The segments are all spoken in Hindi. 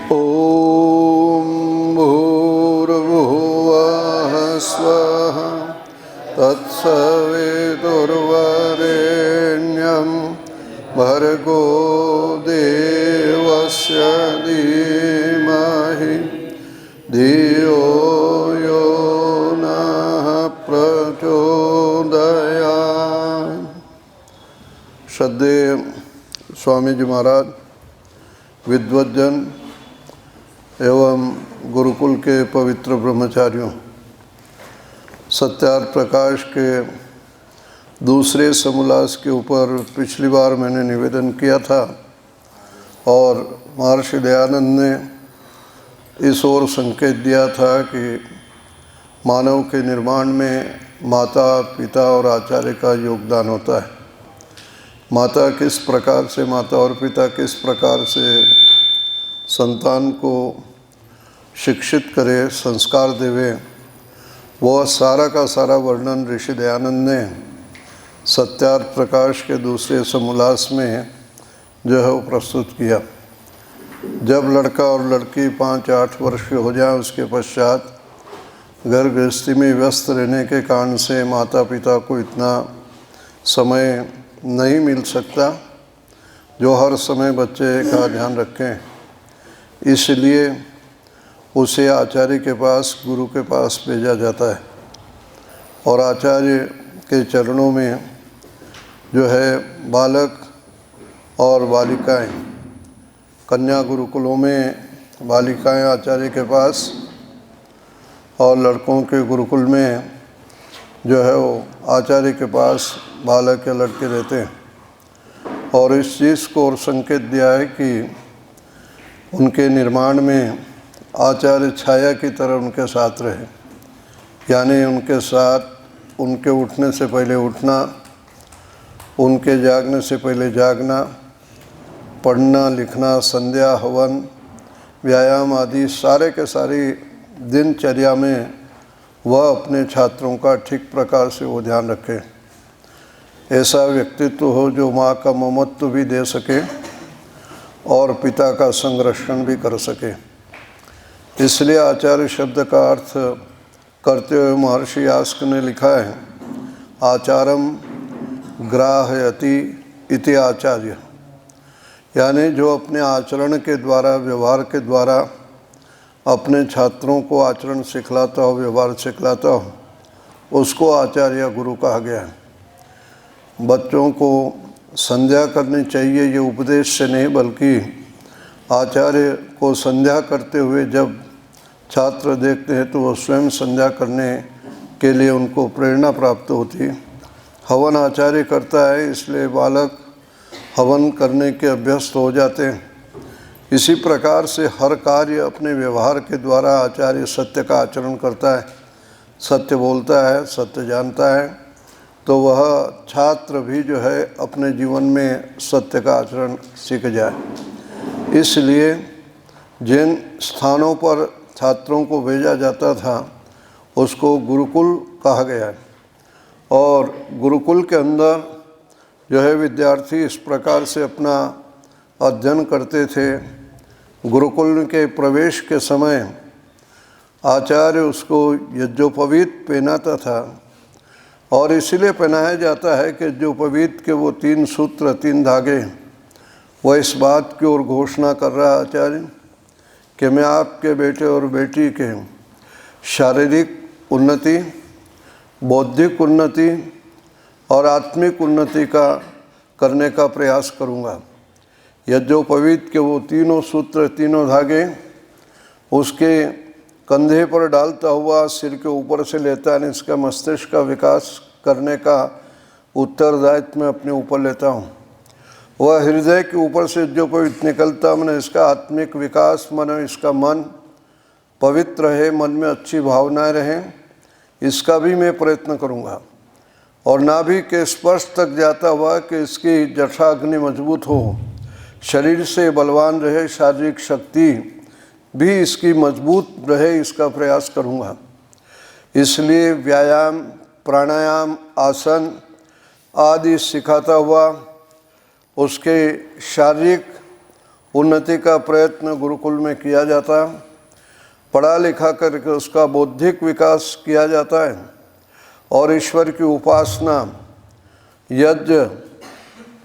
ॐ भूर्भुवः स्वः तत्सवितुर्वरेण्यं भर्गो देवस्य धीमहि धियो यो नः प्रचोदयात्। श्रद्धेय स्वामी जी महाराज, विद्वज्जन एवं गुरुकुल के पवित्र ब्रह्मचारियों, सत्यार्थ प्रकाश के दूसरे समोल्लास के ऊपर पिछली बार मैंने निवेदन किया था और महर्षि दयानंद ने इस ओर संकेत दिया था कि मानव के निर्माण में माता पिता और आचार्य का योगदान होता है। माता किस प्रकार से, माता और पिता किस प्रकार से संतान को शिक्षित करे, संस्कार देवे, वह सारा का सारा वर्णन ऋषि दयानंद ने सत्यार्थ प्रकाश के दूसरे समोल्लास में जो है वो प्रस्तुत किया। जब लड़का और लड़की 5-8 वर्ष के हो जाए, उसके पश्चात घर गृहस्थी में व्यस्त रहने के कारण से माता पिता को इतना समय नहीं मिल सकता जो हर समय बच्चे का ध्यान रखें। इसलिए उसे आचार्य के पास, गुरु के पास भेजा जाता है और आचार्य के चरणों में जो है बालक और बालिकाएं, कन्या गुरुकुलों में बालिकाएं आचार्य के पास और लड़कों के गुरुकुल में जो है वो आचार्य के पास बालक या लड़के रहते हैं। और इस चीज़ को और संकेत दिया है कि उनके निर्माण में आचार्य छाया की तरह उनके साथ रहे, यानी उनके साथ उनके उठने से पहले उठना, उनके जागने से पहले जागना, पढ़ना लिखना, संध्या हवन व्यायाम आदि सारे के सारी दिनचर्या में वह अपने छात्रों का ठीक प्रकार से वो ध्यान रखे। ऐसा व्यक्तित्व हो जो माँ का ममत्व भी दे सके और पिता का संरक्षण भी कर सके। इसलिए आचार्य शब्द का अर्थ करते हुए महर्षि यास्क ने लिखा है, आचारम ग्राहयति इति आचार्य, यानी जो अपने आचरण के द्वारा, व्यवहार के द्वारा अपने छात्रों को आचरण सिखलाता हो, व्यवहार सिखलाता हो, उसको आचार्य गुरु कहा गया है। बच्चों को संध्या करनी चाहिए, ये उपदेश से नहीं, बल्कि आचार्य को संध्या करते हुए जब छात्र देखते हैं तो वो स्वयं संध्या करने के लिए उनको प्रेरणा प्राप्त होती है। हवन आचार्य करता है, इसलिए बालक हवन करने के अभ्यस्त हो जाते हैं। इसी प्रकार से हर कार्य अपने व्यवहार के द्वारा आचार्य सत्य का आचरण करता है, सत्य बोलता है, सत्य जानता है, तो वह छात्र भी जो है अपने जीवन में सत्य का आचरण सीख जाए। इसलिए जिन स्थानों पर छात्रों को भेजा जाता था उसको गुरुकुल कहा गया है। और गुरुकुल के अंदर जो है विद्यार्थी इस प्रकार से अपना अध्ययन करते थे। गुरुकुल के प्रवेश के समय आचार्य उसको यज्ञोपवीत पहनाता था और इसीलिए पहनाया जाता है कि यज्ञोपवीत के वो 3 सूत्र, 3 धागे, वह इस बात की ओर घोषणा कर रहा है आचार्य कि मैं आपके बेटे और बेटी के शारीरिक उन्नति, बौद्धिक उन्नति और आत्मिक उन्नति का करने का प्रयास करूँगा। यज्ञोपवीत के वो 3 सूत्र, 3 धागे उसके कंधे पर डालता हुआ सिर के ऊपर से लेता है, इसका मस्तिष्क का विकास करने का उत्तरदायित्व मैं अपने ऊपर लेता हूँ। वह हृदय के ऊपर से जो पवित्र निकलता, मैंने इसका आत्मिक विकास, मानो इसका मन पवित्र रहे, मन में अच्छी भावनाएं रहें, इसका भी मैं प्रयत्न करूँगा। और नाभि के स्पर्श तक जाता हुआ कि इसकी जठराग्नि मजबूत हो, शरीर से बलवान रहे, शारीरिक शक्ति भी इसकी मजबूत रहे, इसका प्रयास करूँगा। इसलिए व्यायाम, प्राणायाम, आसन आदि सिखाता हुआ उसके शारीरिक उन्नति का प्रयत्न गुरुकुल में किया जाता, पढ़ा लिखा करके उसका बौद्धिक विकास किया जाता है और ईश्वर की उपासना, यज्ञ,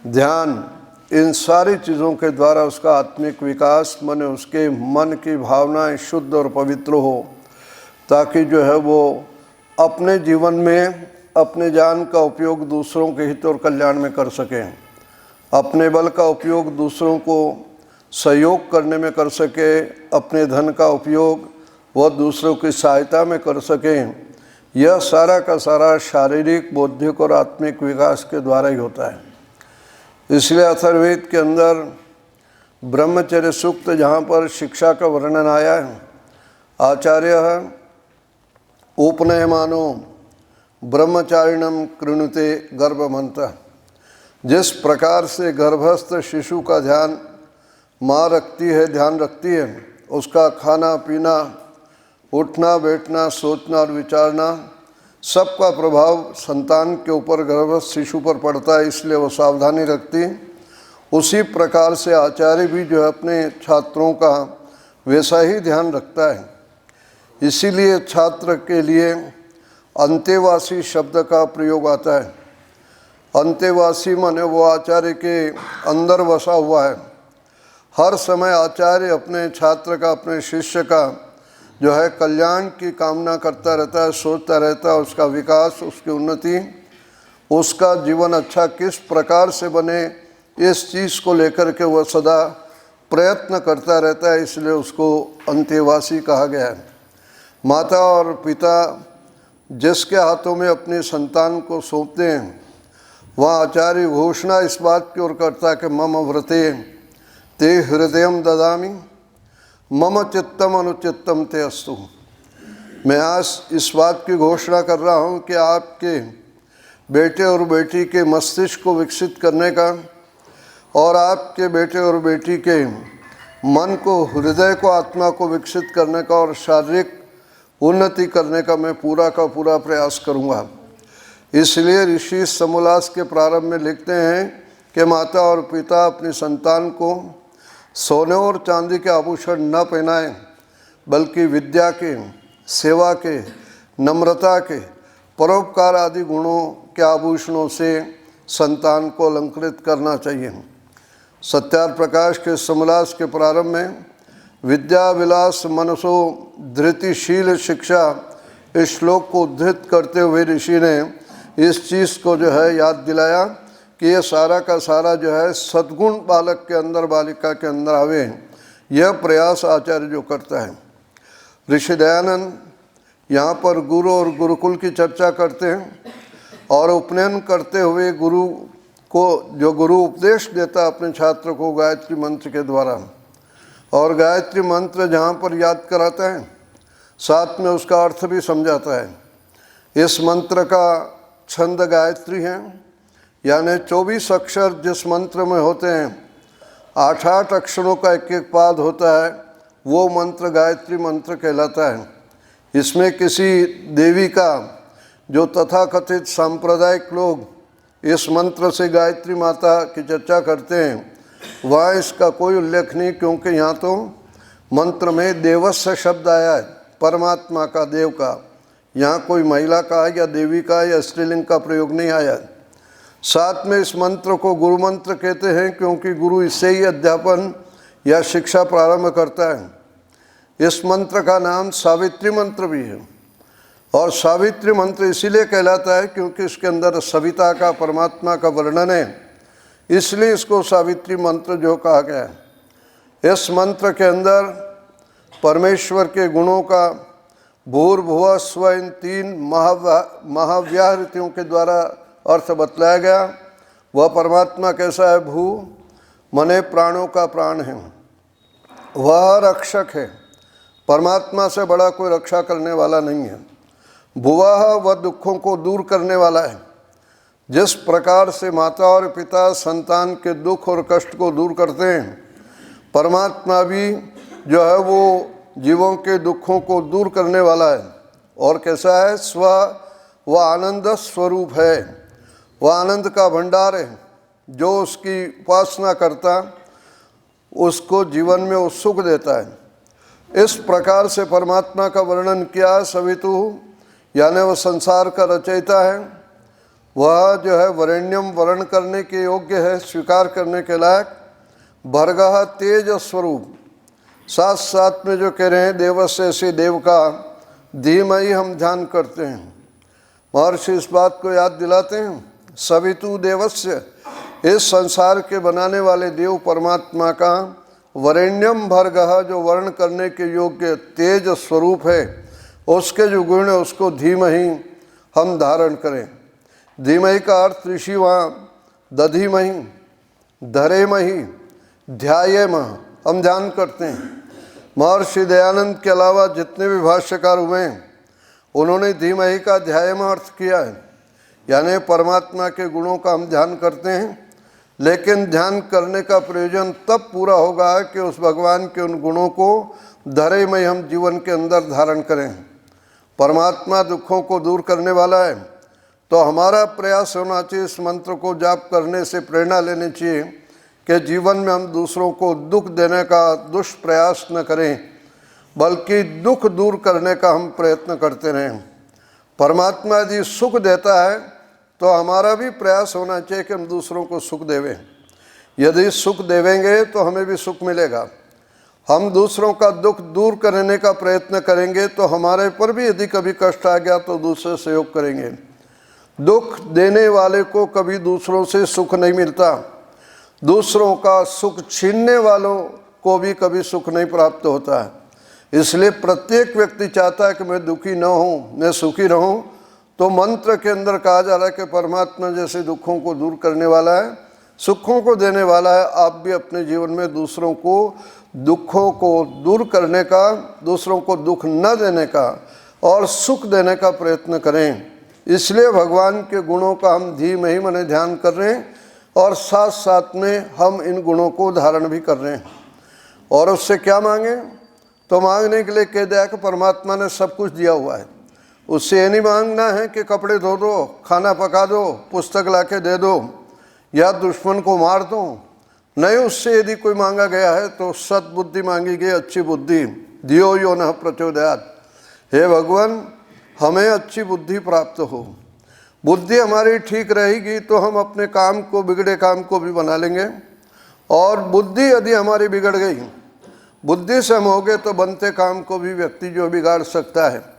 ध्यान, इन सारी चीज़ों के द्वारा उसका आत्मिक विकास, माने उसके मन की भावनाएं शुद्ध और पवित्र हो, ताकि जो है वो अपने जीवन में अपने ज्ञान का उपयोग दूसरों के हित और कल्याण में कर सकें, अपने बल का उपयोग दूसरों को सहयोग करने में कर सके, अपने धन का उपयोग वह दूसरों की सहायता में कर सकें। यह सारा का सारा शारीरिक, बौद्धिक और आत्मिक विकास के द्वारा ही होता है। इसलिए अथर्ववेद के अंदर ब्रह्मचर्य सूक्त जहाँ पर शिक्षा का वर्णन आया है, आचार्य उपनयमानो ब्रह्मचारिणम कृणुते गर्भमंतः, जिस प्रकार से गर्भस्थ शिशु का ध्यान माँ रखती है, ध्यान रखती है, उसका खाना पीना, उठना बैठना, सोचना और विचारना, सबका प्रभाव संतान के ऊपर, गर्भस्थ शिशु पर पड़ता है, इसलिए वो सावधानी रखती। उसी प्रकार से आचार्य भी जो है अपने छात्रों का वैसा ही ध्यान रखता है। इसीलिए छात्र के लिए अंतेवासी शब्द का प्रयोग आता है। अंतेवासी माने वो आचार्य के अंदर बसा हुआ है। हर समय आचार्य अपने छात्र का, अपने शिष्य का जो है कल्याण की कामना करता रहता है, सोचता रहता है, उसका विकास, उसकी उन्नति, उसका जीवन अच्छा किस प्रकार से बने, इस चीज़ को लेकर के वह सदा प्रयत्न करता रहता है, इसलिए उसको अंतेवासी कहा गया है। माता और पिता जिसके हाथों में अपने संतान को सौंपते हैं, वह आचार्य घोषणा इस बात की ओर करता है कि मम व्रते ते हृदयम ददामि मम चित्तम अनुचित्तम ते अस्तु। मैं आज इस बात की घोषणा कर रहा हूँ कि आपके बेटे और बेटी के मस्तिष्क को विकसित करने का और आपके बेटे और बेटी के मन को, हृदय को, आत्मा को विकसित करने का और शारीरिक उन्नति करने का मैं पूरा का पूरा प्रयास करूँगा। इसलिए ऋषि समोल्लास के प्रारंभ में लिखते हैं कि माता और पिता अपनी संतान को सोने और चांदी के आभूषण न पहनाएं, बल्कि विद्या के, सेवा के, नम्रता के, परोपकार आदि गुणों के आभूषणों से संतान को अलंकृत करना चाहिए। सत्यार्थ प्रकाश के समोल्लास के प्रारंभ में विद्या विलास मनसो धृतिशील शिक्षा, इस श्लोक को उद्धृत करते हुए ऋषि ने इस चीज़ को जो है याद दिलाया कि ये सारा का सारा जो है सद्गुण बालक के अंदर, बालिका के अंदर आवे, यह प्रयास आचार्य जो करता है। ऋषि दयानंद यहाँ पर गुरु और गुरुकुल की चर्चा करते हैं और उपनयन करते हुए गुरु को, जो गुरु उपदेश देता है अपने छात्र को गायत्री मंत्र के द्वारा, और गायत्री मंत्र जहाँ पर याद कराता है, साथ में उसका अर्थ भी समझाता है। इस मंत्र का छंद गायत्री है, यानी 24 अक्षर जिस मंत्र में होते हैं, 8-8 अक्षरों का एक एक पाद होता है, वो मंत्र गायत्री मंत्र कहलाता है। इसमें किसी देवी का, जो तथाकथित सांप्रदायिक लोग इस मंत्र से गायत्री माता की चर्चा करते हैं, वहाँ इसका कोई उल्लेख नहीं, क्योंकि यहाँ तो मंत्र में देवस्य शब्द आया है, परमात्मा का, देव का। यहाँ कोई महिला का या देवी का या स्त्रीलिंग का प्रयोग नहीं आया। साथ में इस मंत्र को गुरु मंत्र कहते हैं, क्योंकि गुरु इससे ही अध्यापन या शिक्षा प्रारंभ करता है। इस मंत्र का नाम सावित्री मंत्र भी है, और सावित्री मंत्र इसीलिए कहलाता है क्योंकि इसके अंदर सविता का, परमात्मा का वर्णन है, इसलिए इसको सावित्री मंत्र जो कहा गया है। इस मंत्र के अंदर परमेश्वर के गुणों का भूर्भुवः स्व, इन 3 महाव्याहृतियों के द्वारा अर्थ बतलाया गया। वह परमात्मा कैसा है? भू मने प्राणों का प्राण है, वह रक्षक है, परमात्मा से बड़ा कोई रक्षा करने वाला नहीं है। भुवः, वह दुखों को दूर करने वाला है। जिस प्रकार से माता और पिता संतान के दुख और कष्ट को दूर करते हैं, परमात्मा भी जो है वो जीवों के दुखों को दूर करने वाला है। और कैसा है? स्व, वह आनंद स्वरूप है, वह आनंद का भंडार है। जो उसकी उपासना करता उसको जीवन में वो सुख देता है। इस प्रकार से परमात्मा का वर्णन किया। सवितु यानी वह संसार का रचयिता है, वह जो है वरेण्यम वर्ण करने के योग्य है, स्वीकार करने के लायक। भर्गः तेज स्वरूप, साथ साथ में जो कह रहे हैं देवस्य से देव का धीमहि हम ध्यान करते हैं। महर्षि इस बात को याद दिलाते हैं, सवितु देवस्य, इस संसार के बनाने वाले देव परमात्मा का वरेण्यम भर्गः जो वर्ण करने के योग्य तेज स्वरूप है, उसके जो गुण है उसको धीमहि हम धारण करें। धीमहि का अर्थ ऋषि वहाँ दधीमहि, धरेमहि, ध्यायेम हम ध्यान करते हैं। महर्षि दयानंद के अलावा जितने भी भाष्यकार हुए हैं उन्होंने धीमहि का ध्यायेम अर्थ किया है, यानी परमात्मा के गुणों का हम ध्यान करते हैं। लेकिन ध्यान करने का प्रयोजन तब पूरा होगा कि उस भगवान के उन गुणों को धरे में हम जीवन के अंदर धारण करें। परमात्मा दुखों को दूर करने वाला है, तो हमारा प्रयास होना चाहिए इस मंत्र को जाप करने से प्रेरणा लेनी चाहिए कि जीवन में हम दूसरों को दुख देने का दुष्प्रयास न करें, बल्कि दुख दूर करने का हम प्रयत्न करते रहें। परमात्मा यदि सुख देता है तो हमारा भी प्रयास होना चाहिए कि हम दूसरों को सुख देवें। यदि सुख देवेंगे तो हमें भी सुख मिलेगा। हम दूसरों का दुख दूर करने का प्रयत्न करेंगे तो हमारे पर भी यदि कभी कष्ट आ गया तो दूसरे सहयोग करेंगे। दुख देने वाले को कभी दूसरों से सुख नहीं मिलता, दूसरों का सुख छीनने वालों को भी कभी सुख नहीं प्राप्त होता है। इसलिए प्रत्येक व्यक्ति चाहता है कि मैं दुखी न हूँ, मैं सुखी रहूँ। तो मंत्र के अंदर कहा जा रहा है कि परमात्मा जैसे दुखों को दूर करने वाला है, सुखों को देने वाला है, आप भी अपने जीवन में दूसरों को दुखों को दूर करने का, दूसरों को दुख न देने का और सुख देने का प्रयत्न करें। इसलिए भगवान के गुणों का हम धीमहि मने ध्यान कर रहे हैं और साथ साथ में हम इन गुणों को धारण भी कर रहे हैं। और उससे क्या मांगे? तो मांगने के लिए कह दिया कि परमात्मा ने सब कुछ दिया हुआ है। उससे ये नहीं मांगना है कि कपड़े धो दो, खाना पका दो, पुस्तक ला के दे दो या दुश्मन को मार दो। नहीं, उससे यदि कोई मांगा गया है तो सद्बुद्धि मांगी गई, अच्छी बुद्धि। धियो यो न प्रचोदयात्, हे भगवान हमें अच्छी बुद्धि प्राप्त हो। बुद्धि हमारी ठीक रहेगी तो हम अपने काम को, बिगड़े काम को भी बना लेंगे। और बुद्धि यदि हमारी बिगड़ गई, बुद्धि से हम हो गए तो बनते काम को भी व्यक्ति जो बिगाड़ सकता है।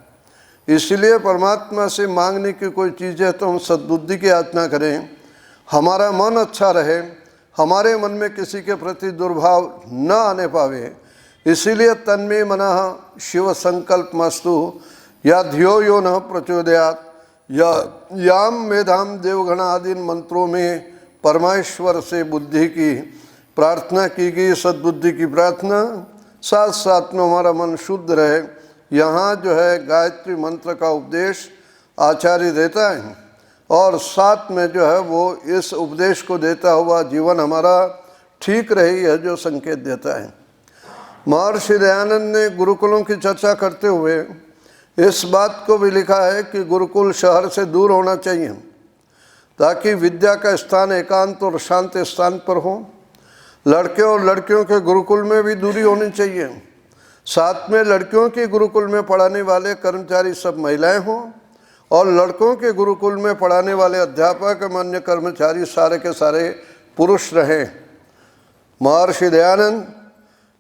इसलिए परमात्मा से मांगने की कोई चीज़ है तो हम सद्बुद्धि की याचना करें, हमारा मन अच्छा रहे, हमारे मन में किसी के प्रति दुर्भाव न आने पावे। इसीलिए तन्मे मनः शिव संकल्प मस्तु या धियो यो न प्रचोदयात् या याम मेधाम देवगण आदि मंत्रों में परमेश्वर से बुद्धि की प्रार्थना की गई, सद्बुद्धि की प्रार्थना। साथ साथ में हमारा मन शुद्ध रहे। यहाँ जो है गायत्री मंत्र का उपदेश आचार्य देता है और साथ में जो है वो इस उपदेश को देता हुआ जीवन हमारा ठीक रही है जो संकेत देता है। महर्षि दयानंद ने गुरुकुलों की चर्चा करते हुए इस बात को भी लिखा है कि गुरुकुल शहर से दूर होना चाहिए ताकि विद्या का स्थान एकांत और शांत स्थान पर हो। लड़के और लड़कियों के गुरुकुल में भी दूरी होनी चाहिए। साथ में लड़कियों के गुरुकुल में पढ़ाने वाले कर्मचारी सब महिलाएं हों और लड़कों के गुरुकुल में पढ़ाने वाले अध्यापक एवं अन्य कर्मचारी सारे के सारे पुरुष रहें। महर्षि दयानंद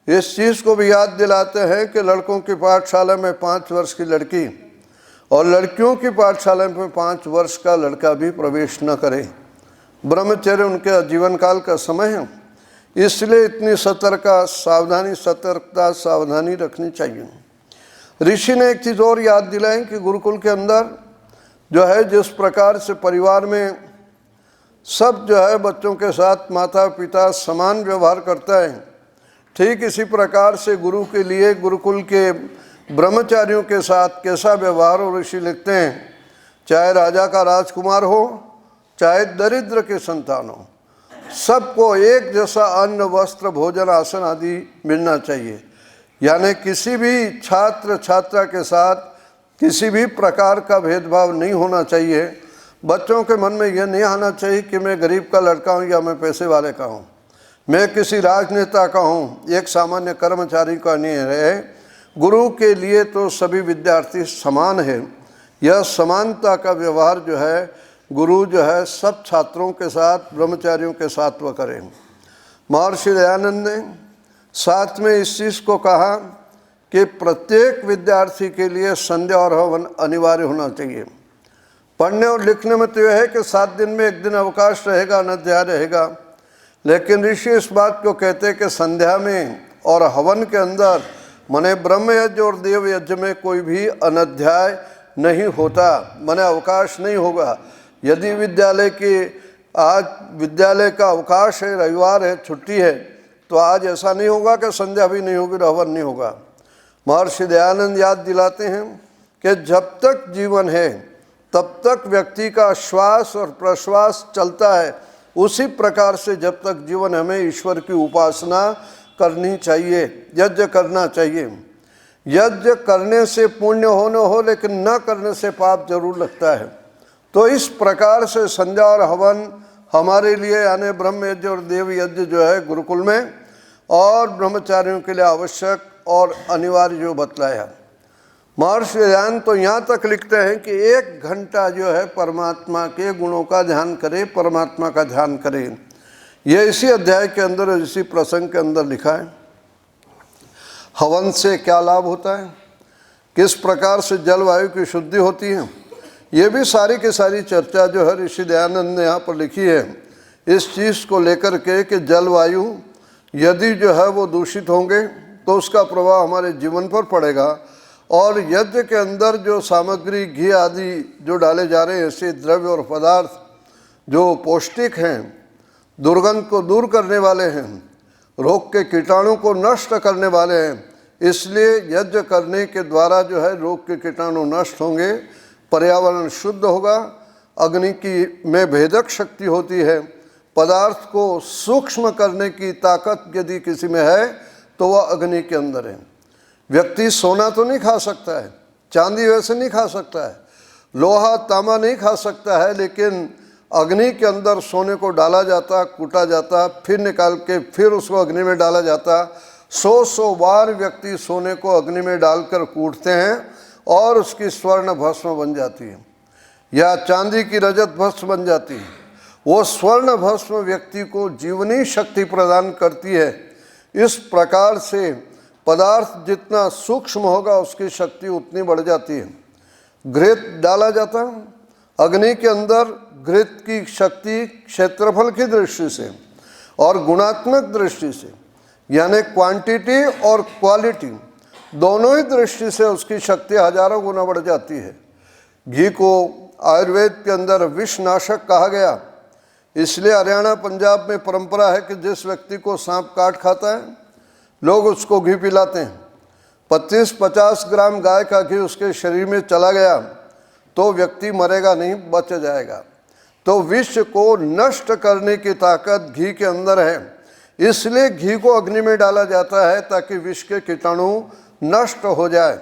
इस चीज़ को भी याद दिलाते हैं कि लड़कों की पाठशाला में 5 वर्ष की लड़की और लड़कियों की पाठशाला में 5 वर्ष का लड़का भी प्रवेश न करे। ब्रह्मचर्य उनके जीवन काल का समय है, इसलिए इतनी सतर्कता सावधानी रखनी चाहिए। ऋषि ने एक चीज़ और याद दिलाई कि गुरुकुल के अंदर जो है जिस प्रकार से परिवार में सब जो है बच्चों के साथ माता पिता समान व्यवहार करता है, ठीक इसी प्रकार से गुरु के लिए गुरुकुल के ब्रह्मचारियों के साथ कैसा व्यवहार हो। ऋषि लिखते हैं, चाहे राजा का राजकुमार हो, चाहे दरिद्र के संतान हो, सबको एक जैसा अन्न वस्त्र भोजन आसन आदि मिलना चाहिए। यानी किसी भी छात्र छात्रा के साथ किसी भी प्रकार का भेदभाव नहीं होना चाहिए। बच्चों के मन में यह नहीं आना चाहिए कि मैं गरीब का लड़का हूँ या मैं पैसे वाले का हूँ, मैं किसी राजनेता का हूँ, एक सामान्य कर्मचारी का नहीं है। गुरु के लिए तो सभी विद्यार्थी समान है। यह समानता का व्यवहार जो है गुरु जो है सब छात्रों के साथ, ब्रह्मचारियों के साथ वह करें। महर्षि दयानंद ने साथ में इस चीज़ को कहा कि प्रत्येक विद्यार्थी के लिए संध्या और हवन अनिवार्य होना चाहिए। पढ़ने और लिखने में तो यह है कि 7 दिन में 1 दिन अवकाश रहेगा, अनध्याय रहेगा, लेकिन ऋषि इस बात को कहते हैं कि संध्या में और हवन के अंदर माने ब्रह्म यज्ञ और देव यज्ञ में कोई भी अनध्याय नहीं होता, माने अवकाश नहीं होगा। यदि आज विद्यालय का अवकाश है, रविवार है, छुट्टी है, तो आज ऐसा नहीं होगा कि संध्या भी नहीं होगी, हवन नहीं होगा। महर्षि दयानंद याद दिलाते हैं कि जब तक जीवन है तब तक व्यक्ति का श्वास और प्रश्वास चलता है। उसी प्रकार से जब तक जीवन हमें ईश्वर की उपासना करनी चाहिए, यज्ञ करना चाहिए। यज्ञ करने से पुण्य हो न हो, लेकिन न करने से पाप जरूर लगता है। तो इस प्रकार से संध्या और हवन हमारे लिए यानी ब्रह्म यज्ञ और देव यज्ञ जो है गुरुकुल में और ब्रह्मचारियों के लिए आवश्यक और अनिवार्य जो बतलाया। महर्षि दयानंद तो यहाँ तक लिखते हैं कि 1 घंटा जो है परमात्मा के गुणों का ध्यान करें, परमात्मा का ध्यान करें। यह इसी अध्याय के अंदर, इसी प्रसंग के अंदर लिखा है। हवन से क्या लाभ होता है, किस प्रकार से जलवायु की शुद्धि होती है, ये भी सारी की सारी चर्चा जो है ऋषि दयानंद ने यहाँ पर लिखी है। इस चीज़ को लेकर के कि जलवायु यदि जो है वो दूषित होंगे तो उसका प्रभाव हमारे जीवन पर पड़ेगा। और यज्ञ के अंदर जो सामग्री, घी आदि जो डाले जा रहे हैं, ऐसे द्रव्य और पदार्थ जो पौष्टिक हैं, दुर्गंध को दूर करने वाले हैं, रोग के कीटाणु को नष्ट करने वाले हैं, इसलिए यज्ञ करने के द्वारा जो है रोग के कीटाणु नष्ट होंगे, पर्यावरण शुद्ध होगा, अग्नि की में भेदक शक्ति होती है, पदार्थ को सूक्ष्म करने की ताकत यदि किसी में है तो वह अग्नि के अंदर है। व्यक्ति सोना तो नहीं खा सकता है, चांदी वैसे नहीं खा सकता है, लोहा तांबा नहीं खा सकता है, लेकिन अग्नि के अंदर सोने को डाला जाता, कूटा जाता, फिर निकाल के फिर उसको अग्नि में डाला जाता। 100 बार व्यक्ति सोने को अग्नि में डालकर कूटते हैं और उसकी स्वर्ण भस्म बन जाती है, या चांदी की रजत भस्म बन जाती है। वो स्वर्ण भस्म व्यक्ति को जीवनी शक्ति प्रदान करती है। इस प्रकार से पदार्थ जितना सूक्ष्म होगा उसकी शक्ति उतनी बढ़ जाती है। घृत डाला जाता है अग्नि के अंदर। घृत की शक्ति क्षेत्रफल की दृष्टि से और गुणात्मक दृष्टि से, यानी क्वांटिटी और क्वालिटी दोनों ही दृष्टि से उसकी शक्ति हजारों गुना बढ़ जाती है। घी को आयुर्वेद के अंदर विषनाशक कहा गया, इसलिए हरियाणा पंजाब में परंपरा है कि जिस व्यक्ति को सांप काट खाता है लोग उसको घी पिलाते हैं। 25-50 ग्राम गाय का घी उसके शरीर में चला गया तो व्यक्ति मरेगा नहीं, बच जाएगा। तो विष को नष्ट करने की ताकत घी के अंदर है, इसलिए घी को अग्नि में डाला जाता है ताकि विष के कीटाणु नष्ट हो जाए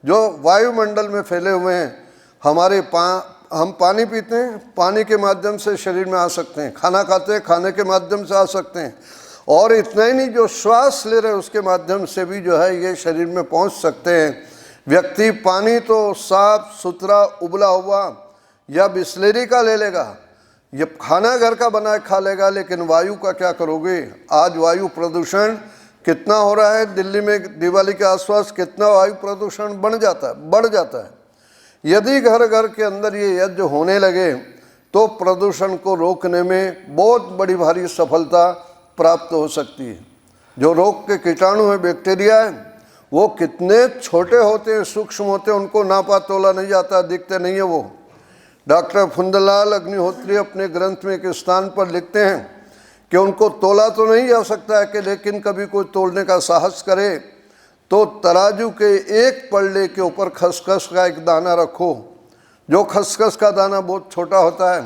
जो वायुमंडल में फैले हुए हैं। हम पानी पीते हैं, पानी के माध्यम से शरीर में आ सकते हैं, खाना खाते हैं, खाने के माध्यम से आ सकते हैं, और इतना ही नहीं, जो श्वास ले रहे हैं उसके माध्यम से भी जो है ये शरीर में पहुंच सकते हैं। व्यक्ति पानी तो साफ सुथरा उबला हुआ या बिस्लेरी का ले लेगा, ये खाना घर का बना खा लेगा, लेकिन वायु का क्या करोगे? आज वायु प्रदूषण कितना हो रहा है, दिल्ली में दिवाली के आसपास कितना वायु प्रदूषण बढ़ जाता है। यदि घर घर के अंदर ये यज्ञ होने लगे तो प्रदूषण को रोकने में बहुत बड़ी भारी सफलता प्राप्त हो सकती है। जो रोग के कीटाणु हैं, बैक्टीरिया हैं, वो कितने छोटे होते हैं, सूक्ष्म होते हैं, उनको नापा तोला नहीं जाता, दिखते नहीं है वो। डॉक्टर फुंदलाल अग्निहोत्री अपने ग्रंथ में एक स्थान पर लिखते हैं कि उनको तोला तो नहीं जा सकता है कि, लेकिन कभी कोई तोलने का साहस करे तो तराजू के एक पल्ले के ऊपर खसखस का एक दाना रखो, जो खसखस का दाना बहुत छोटा होता है,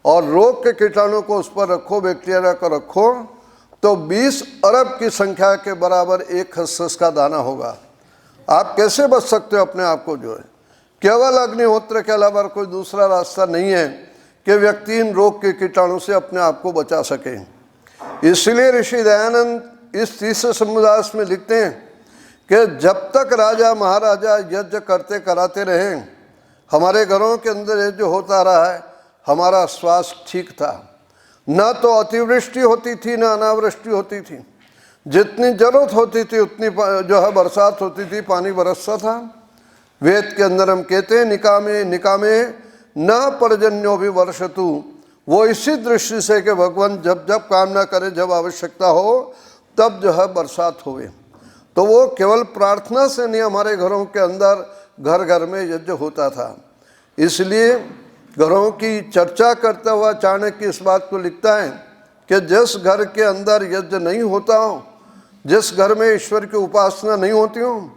और रोग के कीटाणु को उस पर रखो, बैक्टीरिया को रखो, तो 20 अरब की संख्या के बराबर एक खसखस का दाना होगा। आप कैसे बच सकते हो अपने आप को? जो है केवल अग्निहोत्र के अलावा कोई दूसरा रास्ता नहीं है कि व्यक्ति इन रोग के कीटाणु से अपने आप को बचा सके। इसलिए ऋषि दयानंद इस तीसरे समुदास में लिखते हैं कि जब तक राजा महाराजा यज्ञ करते कराते रहे, हमारे घरों के अंदर यज्ञ होता रहा है, हमारा स्वास्थ्य ठीक था। न तो अतिवृष्टि होती थी न अनावृष्टि होती थी। जितनी जरूरत होती थी उतनी जो है बरसात होती थी, पानी बरसता था। वेद के अंदर हम कहते हैं निकामे निकामे न पर्जन्यो भी वर्षतु। वो इसी दृष्टि से कि भगवान जब जब कामना करे, जब आवश्यकता हो तब जो है बरसात होवे। तो वो केवल प्रार्थना से नहीं, हमारे घरों के अंदर घर घर में यज्ञ होता था। इसलिए घरों की चर्चा करता हुआ चाणक्य इस बात को लिखता है कि जिस घर के अंदर यज्ञ नहीं होता हो, जिस घर में ईश्वर की उपासना नहीं होती हो,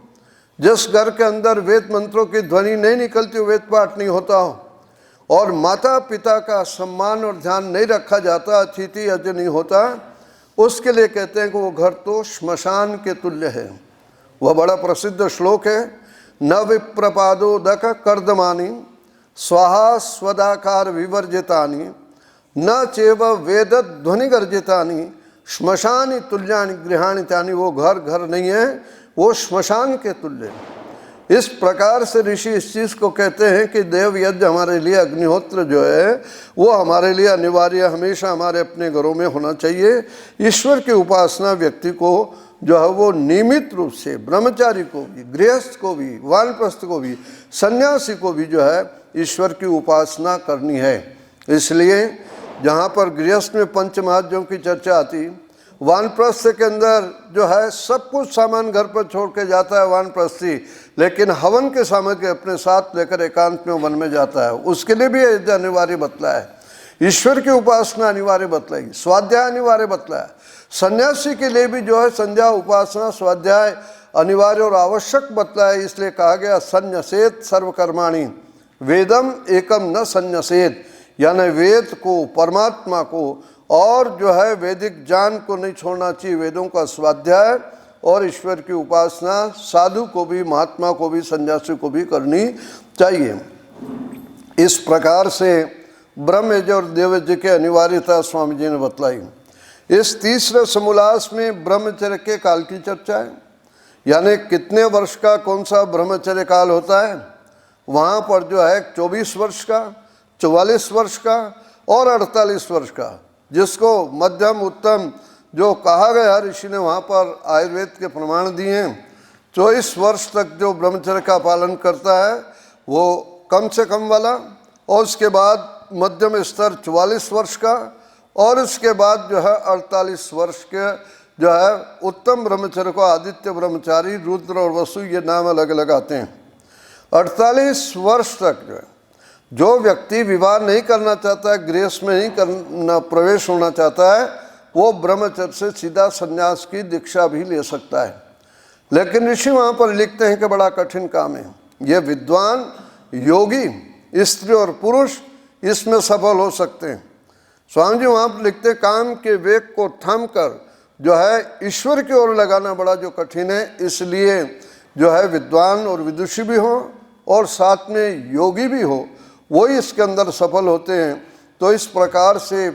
जिस घर के अंदर वेद मंत्रों की ध्वनि नहीं निकलती हो, वेद पाठ नहीं होता हो, और माता पिता का सम्मान और ध्यान नहीं रखा जाता, अतिथि यज्ञ नहीं होता, उसके लिए कहते हैं कि वो घर तो श्मशान के तुल्य है। वह बड़ा प्रसिद्ध श्लोक है, न विप्रपादोदक कर्दमानी स्वाहा स्वदाकार विवर्जितानि न चेव वेद ध्वनि गर्जितानि श्मशानी तुल्यानि गृहाणि तानि। वो घर घर नहीं है, वो श्मशान के तुल्य। इस प्रकार से ऋषि इस चीज़ को कहते हैं कि देव यज्ञ हमारे लिए, अग्निहोत्र जो है वो हमारे लिए अनिवार्य, हमेशा हमारे अपने घरों में होना चाहिए। ईश्वर की उपासना व्यक्ति को जो है वो नियमित रूप से, ब्रह्मचारी को भी, गृहस्थ को भी, वानप्रस्थ को भी, सन्यासी को भी जो है ईश्वर की उपासना करनी है। इसलिए जहाँ पर गृहस्थ में पंचमहायज्ञों की चर्चा आती, वानप्रस्थ के अंदर जो है सब कुछ सामान घर पर छोड़ के जाता है वानप्रस्थी, लेकिन हवन के सामग्री अपने साथ लेकर एकांत में वन में जाता है। उसके लिए भी यज्ञ अनिवार्य बतलाया, ईश्वर की उपासना अनिवार्य बतलाई, स्वाध्याय अनिवार्य बतलाया। सन्यासी के लिए भी जो है संध्या, उपासना, स्वाध्याय अनिवार्य और आवश्यक बतलाया। इसलिए कहा गया संन्यसेत सर्वकर्माणि वेदम एकम न संन्यसेत, यानी वेद को, परमात्मा को और जो है वैदिक ज्ञान को नहीं छोड़ना चाहिए। वेदों का स्वाध्याय और ईश्वर की उपासना साधु को भी, महात्मा को भी, सन्यासी को भी करनी चाहिए। इस प्रकार से ब्रह्म यज्ञ और देव यज्ञ की अनिवार्यता स्वामी जी ने बतलाई। इस तीसरे समोल्लास में ब्रह्मचर्य के काल की चर्चा है, यानी कितने वर्ष का कौन सा ब्रह्मचर्य काल होता है। वहाँ पर जो है 24 वर्ष का, 44 वर्ष का और 48 वर्ष का, जिसको मध्यम उत्तम जो कहा गया, ऋषि ने वहाँ पर आयुर्वेद के प्रमाण दिए हैं। 24 वर्ष तक जो ब्रह्मचर्य का पालन करता है वो कम से कम वाला, और उसके बाद मध्यम स्तर 44 वर्ष का, और उसके बाद जो है 48 वर्ष के जो है उत्तम ब्रह्मचर्य को आदित्य ब्रह्मचारी, रुद्र और वसु, ये नाम अलग अलग आते हैं। 48 वर्ष तक जो है, जो व्यक्ति विवाह नहीं करना चाहता है, गृहस्थ में नहीं करना, प्रवेश होना चाहता है, वो ब्रह्मचर्य से सीधा संन्यास की दीक्षा भी ले सकता है। लेकिन ऋषि वहाँ पर लिखते हैं कि बड़ा कठिन काम है। ये विद्वान योगी स्त्री और पुरुष इसमें सफल हो सकते हैं। स्वामी जी वहाँ पर लिखते हैं, काम के वेग को थाम कर जो है ईश्वर की ओर लगाना बड़ा जो कठिन है। इसलिए जो है विद्वान और विदुषी भी हो और साथ में योगी भी हो, वही इसके अंदर सफल होते हैं। तो इस प्रकार से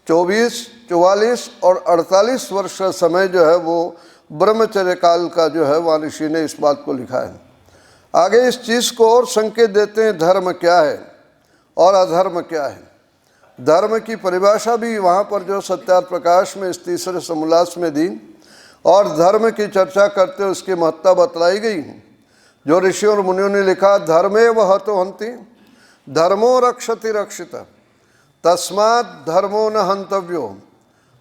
24, 44 और 48 वर्ष का समय जो है वो ब्रह्मचर्य काल का जो है वहाँ ऋषि ने इस बात को लिखा है। आगे इस चीज़ को और संकेत देते हैं, धर्म क्या है और अधर्म क्या है। धर्म की परिभाषा भी वहाँ पर जो सत्यार्थ प्रकाश में इस तीसरे समोल्लास में दी, और धर्म की चर्चा करते हुए उसकी महत्ता बतलाई गई। जो ऋषि और मुनियों ने लिखा, धर्मे वह तो हंति धर्मो रक्षति रक्षित तस्मात् धर्मो न हंतव्यो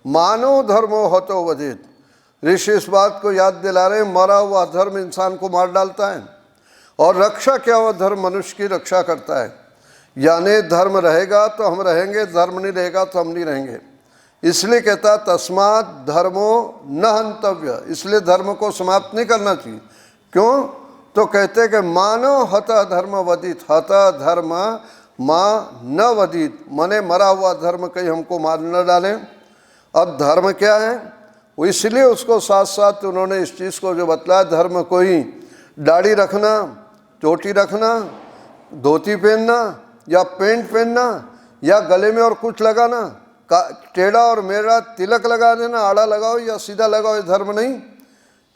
मानो धर्मो हतो वधित। ऋषि इस बात को याद दिला रहे, मरा हुआ धर्म इंसान को मार डालता है, और रक्षा क्या हुआ धर्म मनुष्य की रक्षा करता है। यानी धर्म रहेगा तो हम रहेंगे, धर्म नहीं रहेगा तो हम नहीं रहेंगे। इसलिए कहता तस्मात् धर्मो न हंतव्य, इसलिए धर्म को समाप्त नहीं करना चाहिए। क्यों? तो कहते कि मानो हत धर्म वदित, हत धर्म माँ न वदित, माने मरा हुआ धर्म कहीं हमको मार न डाले। अब धर्म क्या है, वो इसलिए उसको साथ साथ उन्होंने इस चीज़ को जो बतलाया, धर्म कोई दाढ़ी रखना, चोटी रखना, धोती पहनना या पेंट पहनना या गले में और कुछ लगाना, टेढ़ा और मेढ़ा तिलक लगा देना, आड़ा लगाओ या सीधा लगाओ, ये धर्म नहीं।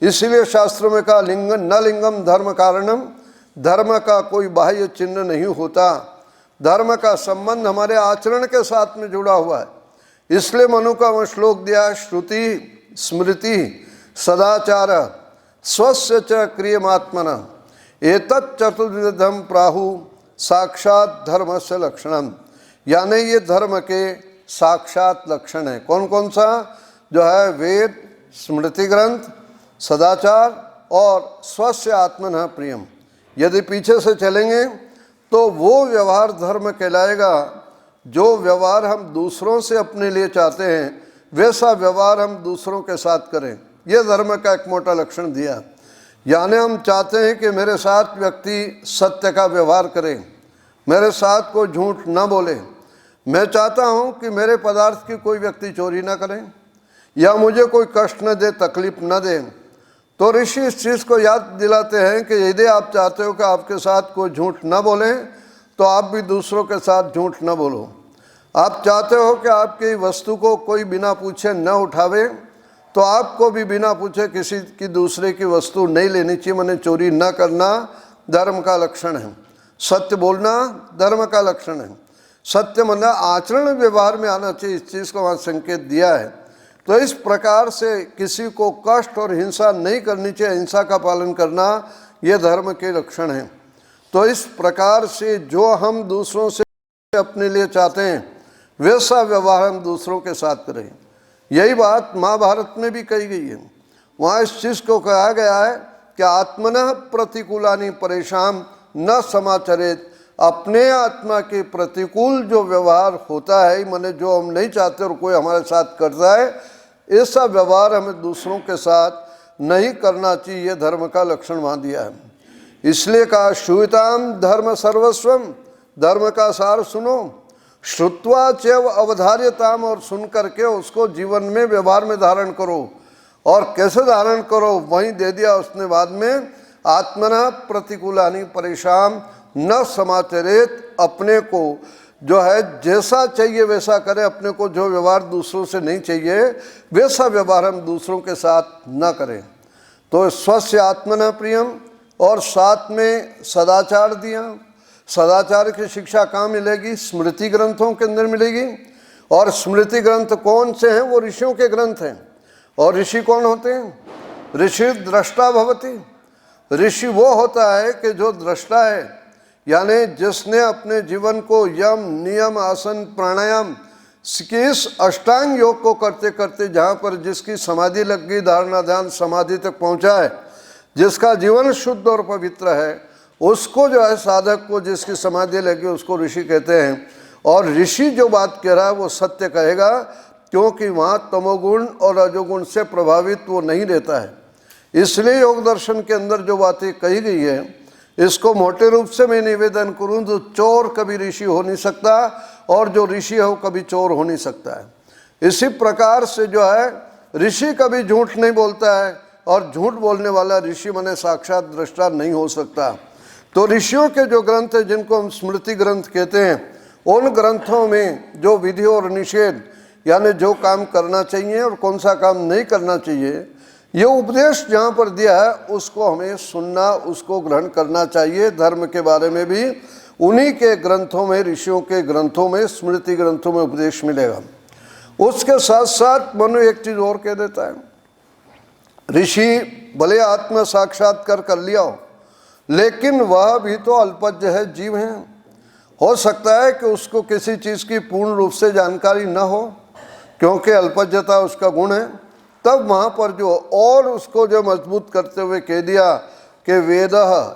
इसीलिए शास्त्रों में कहा लिंग न लिंगम धर्म कारणम, धर्म का कोई बाह्य चिन्ह नहीं होता, धर्म का संबंध हमारे आचरण के साथ में जुड़ा हुआ है। इसलिए मनु का वह श्लोक दिया, श्रुति स्मृति सदाचार स्वस्य च क्रियमात्मना एतत् चतुर्विधम प्राहु साक्षात धर्म से लक्षणम, यानी ये धर्म के साक्षात लक्षण है। कौन कौन सा? जो है वेद, स्मृति ग्रंथ, सदाचार और स्वस्य आत्मनः प्रियम। यदि पीछे से चलेंगे तो वो व्यवहार धर्म कहलाएगा। जो व्यवहार हम दूसरों से अपने लिए चाहते हैं वैसा व्यवहार हम दूसरों के साथ करें, ये धर्म का एक मोटा लक्षण दिया। यानी हम चाहते हैं कि मेरे साथ व्यक्ति सत्य का व्यवहार करे, मेरे साथ कोई झूठ न बोले। मैं चाहता हूँ कि मेरे पदार्थ की कोई व्यक्ति चोरी न करे या मुझे कोई कष्ट न दे, तकलीफ न दे। तो ऋषि इस चीज़ को याद दिलाते हैं कि यदि आप चाहते हो कि आपके साथ कोई झूठ न बोले तो आप भी दूसरों के साथ झूठ न बोलो। आप चाहते हो कि आपकी वस्तु को कोई बिना पूछे न उठावे तो आपको भी बिना पूछे किसी की दूसरे की वस्तु नहीं लेनी चाहिए, माने चोरी न करना धर्म का लक्षण है। सत्य बोलना धर्म का लक्षण है। सत्य मतलब आचरण व्यवहार में आना चाहिए, इस चीज़ को वहाँ संकेत दिया है। तो इस प्रकार से किसी को कष्ट और हिंसा नहीं करनी चाहिए, हिंसा का पालन करना ये धर्म के लक्षण हैं। तो इस प्रकार से जो हम दूसरों से अपने लिए चाहते हैं वैसा व्यवहार हम दूसरों के साथ करें। यही बात महाभारत में भी कही गई है। वहाँ इस चीज़ को कहा गया है कि आत्मनः प्रतिकूलानि परेशान न समाचरेत, अपने आत्मा के प्रतिकूल जो व्यवहार होता है, माने जो हम नहीं चाहते और कोई हमारे साथ करता है, ऐसा व्यवहार हमें दूसरों के साथ नहीं करना चाहिए, यह धर्म का लक्षण वहाँ दिया है। इसलिए कहा श्रूयताम धर्म सर्वस्वम, धर्म का सार सुनो, श्रुत्वा चैव अवधार्यताम, और सुन करके उसको जीवन में व्यवहार में धारण करो। और कैसे धारण करो वहीं दे दिया उसने बाद में, आत्मना प्रतिकूलानि परेशान न समाचरेत, अपने को जो है जैसा चाहिए वैसा करे, अपने को जो व्यवहार दूसरों से नहीं चाहिए वैसा व्यवहार हम दूसरों के साथ न करें। तो स्वस्य आत्मना प्रियम, और साथ में सदाचार दिया। सदाचार की शिक्षा कहाँ मिलेगी? स्मृति ग्रंथों के अंदर मिलेगी। और स्मृति ग्रंथ कौन से हैं? वो ऋषियों के ग्रंथ हैं। और ऋषि कौन होते हैं? ऋषि द्रष्टा भवति, ऋषि वो होता है कि जो दृष्टा है, यानी जिसने अपने जीवन को यम नियम आसन प्राणायाम इस अष्टांग योग को करते करते जहाँ पर जिसकी समाधि लग गई, धारणा ध्यान समाधि तक पहुँचा है, जिसका जीवन शुद्ध और पवित्र है, उसको जो है साधक को जिसकी समाधि लगी उसको ऋषि कहते हैं। और ऋषि जो बात कह रहा है वो सत्य कहेगा, क्योंकि वहाँ तमोगुण और रजोगुण से प्रभावित वो नहीं रहता है। इसलिए योग दर्शन के अंदर जो बातें कही गई है, इसको मोटे रूप से मैं निवेदन करूँ तो चोर कभी ऋषि हो नहीं सकता, और जो ऋषि है वो कभी चोर हो नहीं सकता है। इसी प्रकार से जो है ऋषि कभी झूठ नहीं बोलता है, और झूठ बोलने वाला ऋषि माने साक्षात दृष्टा नहीं हो सकता। तो ऋषियों के जो ग्रंथ हैं, जिनको हम स्मृति ग्रंथ कहते हैं, उन ग्रंथों में जो विधि और निषेध, यानी जो काम करना चाहिए और कौन सा काम नहीं करना चाहिए, ये उपदेश जहाँ पर दिया है उसको हमें सुनना, उसको ग्रहण करना चाहिए। धर्म के बारे में भी उन्हीं के ग्रंथों में, ऋषियों के ग्रंथों में, स्मृति ग्रंथों में उपदेश मिलेगा। उसके साथ साथ मनु एक चीज़ और कह देता है, ऋषि भले आत्म साक्षात्कार कर लिया हो, लेकिन वह भी तो अल्पज्ञ है, जीव है। हो सकता है कि उसको किसी चीज़ की पूर्ण रूप से जानकारी न हो, क्योंकि अल्पज्ञता उसका गुण है। तब वहाँ पर जो और उसको जो मजबूत करते हुए कह दिया कि वेद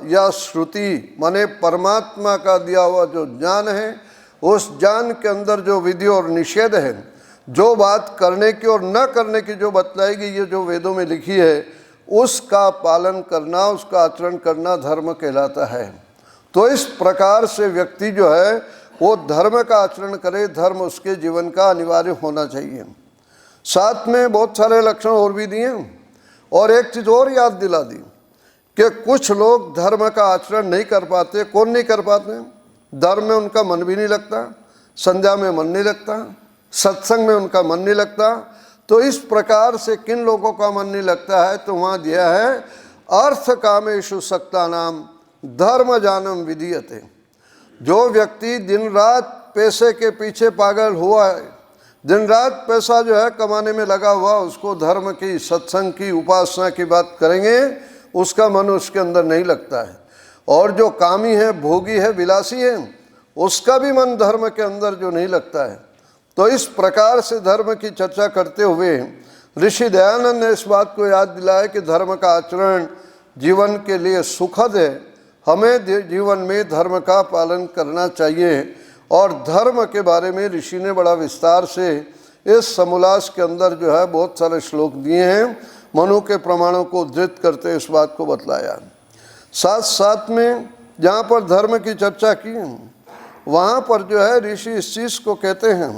या श्रुति माने परमात्मा का दिया हुआ जो ज्ञान है, उस ज्ञान के अंदर जो विधि और निषेध है, जो बात करने की और न करने की जो बतलाई गई है, जो वेदों में लिखी है, उसका पालन करना, उसका आचरण करना धर्म कहलाता है। तो इस प्रकार से व्यक्ति जो है वो धर्म का आचरण करे, धर्म उसके जीवन का अनिवार्य होना चाहिए। साथ में बहुत सारे लक्षण और भी दिए, और एक चीज़ और याद दिला दी कि कुछ लोग धर्म का आचरण नहीं कर पाते। कौन नहीं कर पाते? धर्म में उनका मन भी नहीं लगता, संध्या में मन नहीं लगता, सत्संग में उनका मन नहीं लगता। तो इस प्रकार से किन लोगों का मन नहीं लगता है, तो वहाँ दिया है अर्थ कामेषु सक्ता नाम धर्म जानम विधीयते। जो व्यक्ति दिन रात पैसे के पीछे पागल हुआ है, दिन रात पैसा जो है कमाने में लगा हुआ, उसको धर्म की, सत्संग की, उपासना की बात करेंगे, उसका मन उसके अंदर नहीं लगता है। और जो कामी है, भोगी है, विलासी है, उसका भी मन धर्म के अंदर जो नहीं लगता है। तो इस प्रकार से धर्म की चर्चा करते हुए ऋषि दयानंद ने इस बात को याद दिलाया कि धर्म का आचरण जीवन के लिए सुखद है। हमें जीवन में धर्म का पालन करना चाहिए। और धर्म के बारे में ऋषि ने बड़ा विस्तार से इस समोल्लास के अंदर जो है बहुत सारे श्लोक दिए हैं। मनु के प्रमाणों को उद्धृत करते इस बात को बतलाया। साथ साथ में जहाँ पर धर्म की चर्चा की, वहाँ पर जो है ऋषि इस चीज़ को कहते हैं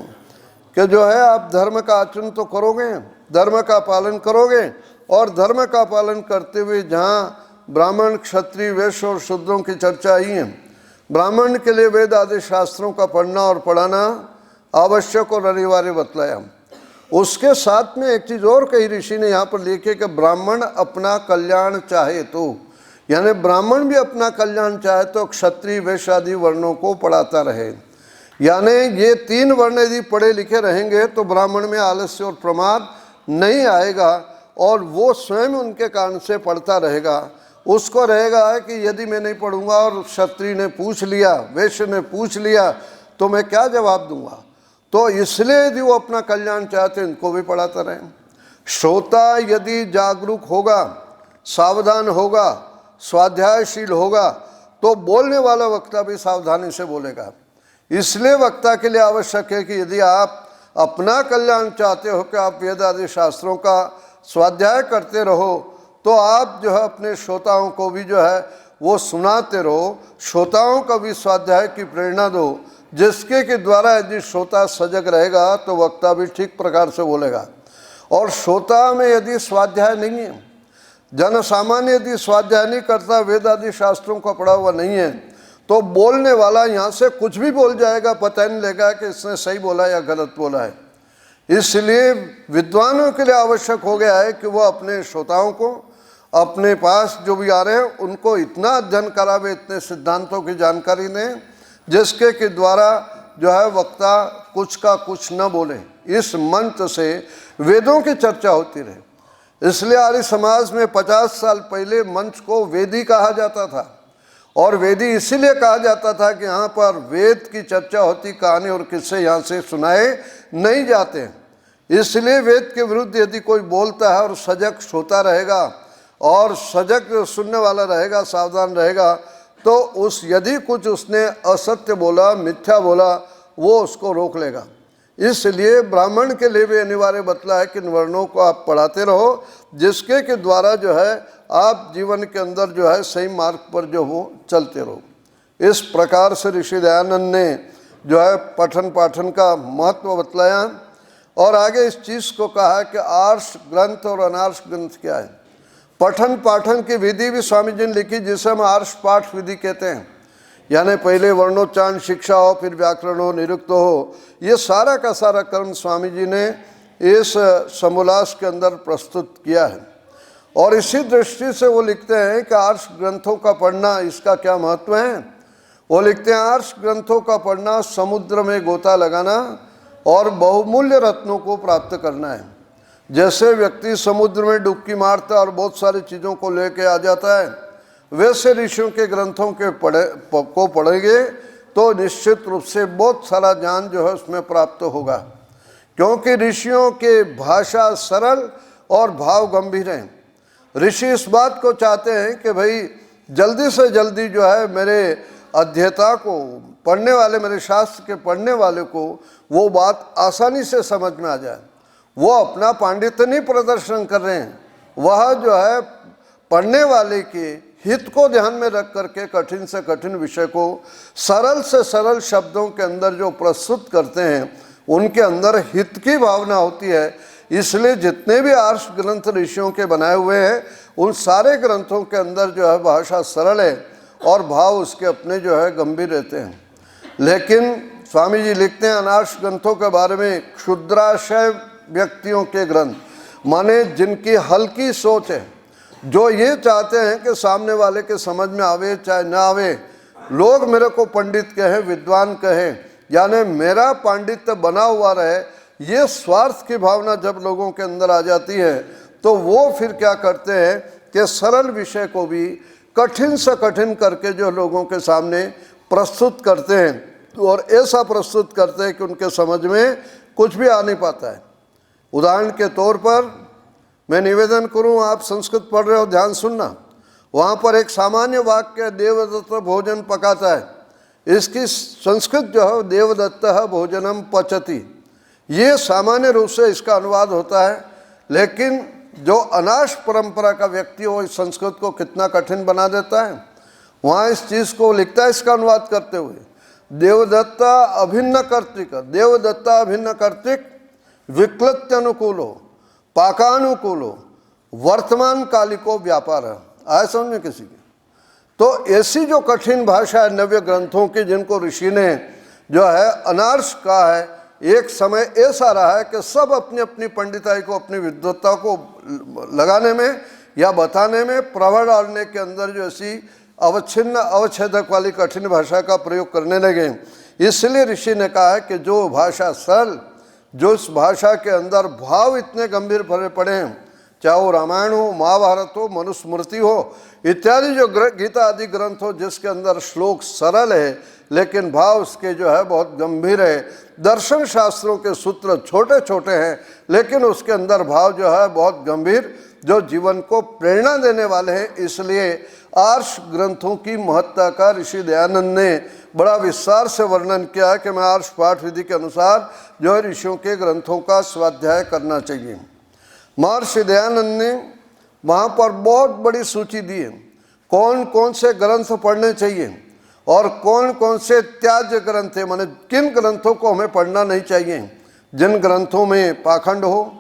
कि जो है आप धर्म का आचरण तो करोगे, धर्म का पालन करोगे, और धर्म का पालन करते हुए जहाँ ब्राह्मण, क्षत्रिय, वैश्य और शूद्रों की चर्चा आई है, ब्राह्मण के लिए वेद आदि शास्त्रों का पढ़ना और पढ़ाना आवश्यक और अनिवार्य बतलाया। उसके साथ में एक चीज़ और कही ऋषि ने यहाँ पर लिखे कि ब्राह्मण अपना कल्याण चाहे तो, यानी ब्राह्मण भी अपना कल्याण चाहे तो क्षत्रिय, वैश्य आदि वर्णों को पढ़ाता रहे। यानी ये तीन वर्ण यदि पढ़े लिखे रहेंगे तो ब्राह्मण में आलस्य और प्रमाद नहीं आएगा, और वो स्वयं उनके कारण से पढ़ता रहेगा। उसको रहेगा है कि यदि मैं नहीं पढ़ूंगा और क्षत्रिय ने पूछ लिया, वैश्य ने पूछ लिया, तो मैं क्या जवाब दूंगा। तो इसलिए यदि वो अपना कल्याण चाहते इनको भी पढ़ाता रहे। श्रोता यदि जागरूक होगा, सावधान होगा, स्वाध्यायशील होगा, तो बोलने वाला वक्ता भी सावधानी से बोलेगा। इसलिए वक्ता के लिए आवश्यक है कि यदि आप अपना कल्याण चाहते हो कि आप वेद आदि शास्त्रों का स्वाध्याय करते रहो, तो आप जो है अपने श्रोताओं को भी जो है वो सुनाते रहो, श्रोताओं का भी स्वाध्याय की प्रेरणा दो, जिसके के द्वारा यदि श्रोता सजग रहेगा तो वक्ता भी ठीक प्रकार से बोलेगा। और श्रोता में यदि स्वाध्याय नहीं है, जन सामान्य यदि स्वाध्याय नहीं करता, वेद आदि शास्त्रों का पढ़ा हुआ नहीं है, तो बोलने वाला यहाँ से कुछ भी बोल जाएगा, पता नहीं लगेगा कि इसने सही बोला या गलत बोला है। इसलिए विद्वानों के लिए आवश्यक हो गया है कि वो अपने श्रोताओं को, अपने पास जो भी आ रहे हैं, उनको इतना अध्ययन करावे, इतने सिद्धांतों की जानकारी दें, जिसके के द्वारा जो है वक्ता कुछ का कुछ न बोले। इस मंत्र से वेदों की चर्चा होती रहे। इसलिए आर्य समाज में 50 साल पहले मंच को वेदी कहा जाता था, और वेदी इसीलिए कहा जाता था कि यहाँ पर वेद की चर्चा होती, कहानी और किस्से यहाँ से सुनाए नहीं जाते। इसलिए वेद के विरुद्ध यदि कोई बोलता है और सजग श्रोता रहेगा और सजग सुनने वाला रहेगा, सावधान रहेगा, तो उस यदि कुछ उसने असत्य बोला, मिथ्या बोला, वो उसको रोक लेगा। इसलिए ब्राह्मण के लिए भी अनिवार्य बतला है कि इन वर्णों को आप पढ़ाते रहो, जिसके के द्वारा जो है आप जीवन के अंदर जो है सही मार्ग पर जो हो चलते रहो। इस प्रकार से ऋषि दयानंद ने जो है पठन पाठन का महत्व बतलाया, और आगे इस चीज़ को कहा कि आर्ष ग्रंथ और अनार्ष ग्रंथ क्या है। पठन पाठन की विधि भी स्वामी जी ने लिखी, जिसे हम आर्ष पाठ विधि कहते हैं। यानी पहले वर्णोच्चारण शिक्षा हो, फिर व्याकरण हो, निरुक्त हो, ये सारा का सारा कर्म स्वामी जी ने इस समोल्लास के अंदर प्रस्तुत किया है। और इसी दृष्टि से वो लिखते हैं कि आर्ष ग्रंथों का पढ़ना इसका क्या महत्व है। वो लिखते हैं आर्ष ग्रंथों का पढ़ना समुद्र में गोता लगाना और बहुमूल्य रत्नों को प्राप्त करना है। जैसे व्यक्ति समुद्र में डुबकी मारता है और बहुत सारी चीज़ों को लेके आ जाता है, वैसे ऋषियों के ग्रंथों के पढ़ेंगे तो निश्चित रूप से बहुत सारा ज्ञान जो है उसमें प्राप्त होगा, क्योंकि ऋषियों के भाषा सरल और भाव गंभीर हैं। ऋषि इस बात को चाहते हैं कि भाई जल्दी से जल्दी जो है मेरे अध्येता को, पढ़ने वाले, मेरे शास्त्र के पढ़ने वाले को वो बात आसानी से समझ में आ जाए। वो अपना पांडित्य नहीं प्रदर्शन कर रहे हैं, वह जो है पढ़ने वाले के हित को ध्यान में रख करके कठिन से कठिन विषय को सरल से सरल शब्दों के अंदर जो प्रस्तुत करते हैं, उनके अंदर हित की भावना होती है। इसलिए जितने भी आर्ष ग्रंथ ऋषियों के बनाए हुए हैं, उन सारे ग्रंथों के अंदर जो है भाषा सरल है और भाव उसके अपने जो है गंभीर रहते हैं। लेकिन स्वामी जी लिखते हैं अनार्ष ग्रंथों के बारे में, क्षुद्राशय व्यक्तियों के ग्रंथ, माने जिनकी हल्की सोच है, जो ये चाहते हैं कि सामने वाले के समझ में आवे चाहे ना आवे, लोग मेरे को पंडित कहें, विद्वान कहें, यानी मेरा पांडित्य बना हुआ रहे, ये स्वार्थ की भावना जब लोगों के अंदर आ जाती है तो वो फिर क्या करते हैं कि सरल विषय को भी कठिन से कठिन करके जो लोगों के सामने प्रस्तुत करते हैं और ऐसा प्रस्तुत करते हैं कि उनके समझ में कुछ भी आ नहीं पाता है। उदाहरण के तौर पर मैं निवेदन करूं, आप संस्कृत पढ़ रहे हो, ध्यान सुनना, वहाँ पर एक सामान्य वाक्य देवदत्त भोजन पकाता है, इसकी संस्कृत जो है देवदत्त भोजनम पचति, ये सामान्य रूप से इसका अनुवाद होता है। लेकिन जो अनाश परंपरा का व्यक्ति हो इस संस्कृत को कितना कठिन बना देता है। वहाँ इस चीज़ को लिखता है इसका अनुवाद करते हुए, देवदत्ता अभिन्न कर्तिक, देवदत्ता अभिन्न कर्तिक विक्लत्यनुकूलो पाकानुकूलो वर्तमान कालिको व्यापार है। आए समझ में किसी के? तो ऐसी जो कठिन भाषा है नव्य ग्रंथों की, जिनको ऋषि ने जो है अनार्ष कहा है, एक समय ऐसा रहा है कि सब अपनी अपनी पंडिताई को, अपनी विद्वत्ता को लगाने में या बताने में, प्रभाव डालने के अंदर जो ऐसी अवच्छिन्न अवच्छेदक वाली कठिन भाषा का प्रयोग करने लगे। इसलिए ऋषि ने कहा है कि जो भाषा सरल, जो इस भाषा के अंदर भाव इतने गंभीर भरे पड़े हैं, चाहे वो रामायण हो, महाभारत हो, मनुस्मृति हो इत्यादि, जो गीता आदि ग्रंथ हो जिसके अंदर श्लोक सरल है लेकिन भाव उसके जो है बहुत गंभीर है, दर्शन शास्त्रों के सूत्र छोटे छोटे हैं लेकिन उसके अंदर भाव जो है बहुत गंभीर, जो जीवन को प्रेरणा देने वाले हैं। इसलिए आर्ष ग्रंथों की महत्ता का ऋषि दयानंद ने बड़ा विस्तार से वर्णन किया है कि मैं आर्ष पाठ विधि के अनुसार जो है ऋषियों के ग्रंथों का स्वाध्याय करना चाहिए। महर्षि दयानंद ने वहाँ पर बहुत बड़ी सूची दी है, कौन कौन से ग्रंथ पढ़ने चाहिए और कौन कौन से त्याज्य ग्रंथ है, माने किन ग्रंथों को हमें पढ़ना नहीं चाहिए, जिन ग्रंथों में पाखंड हो,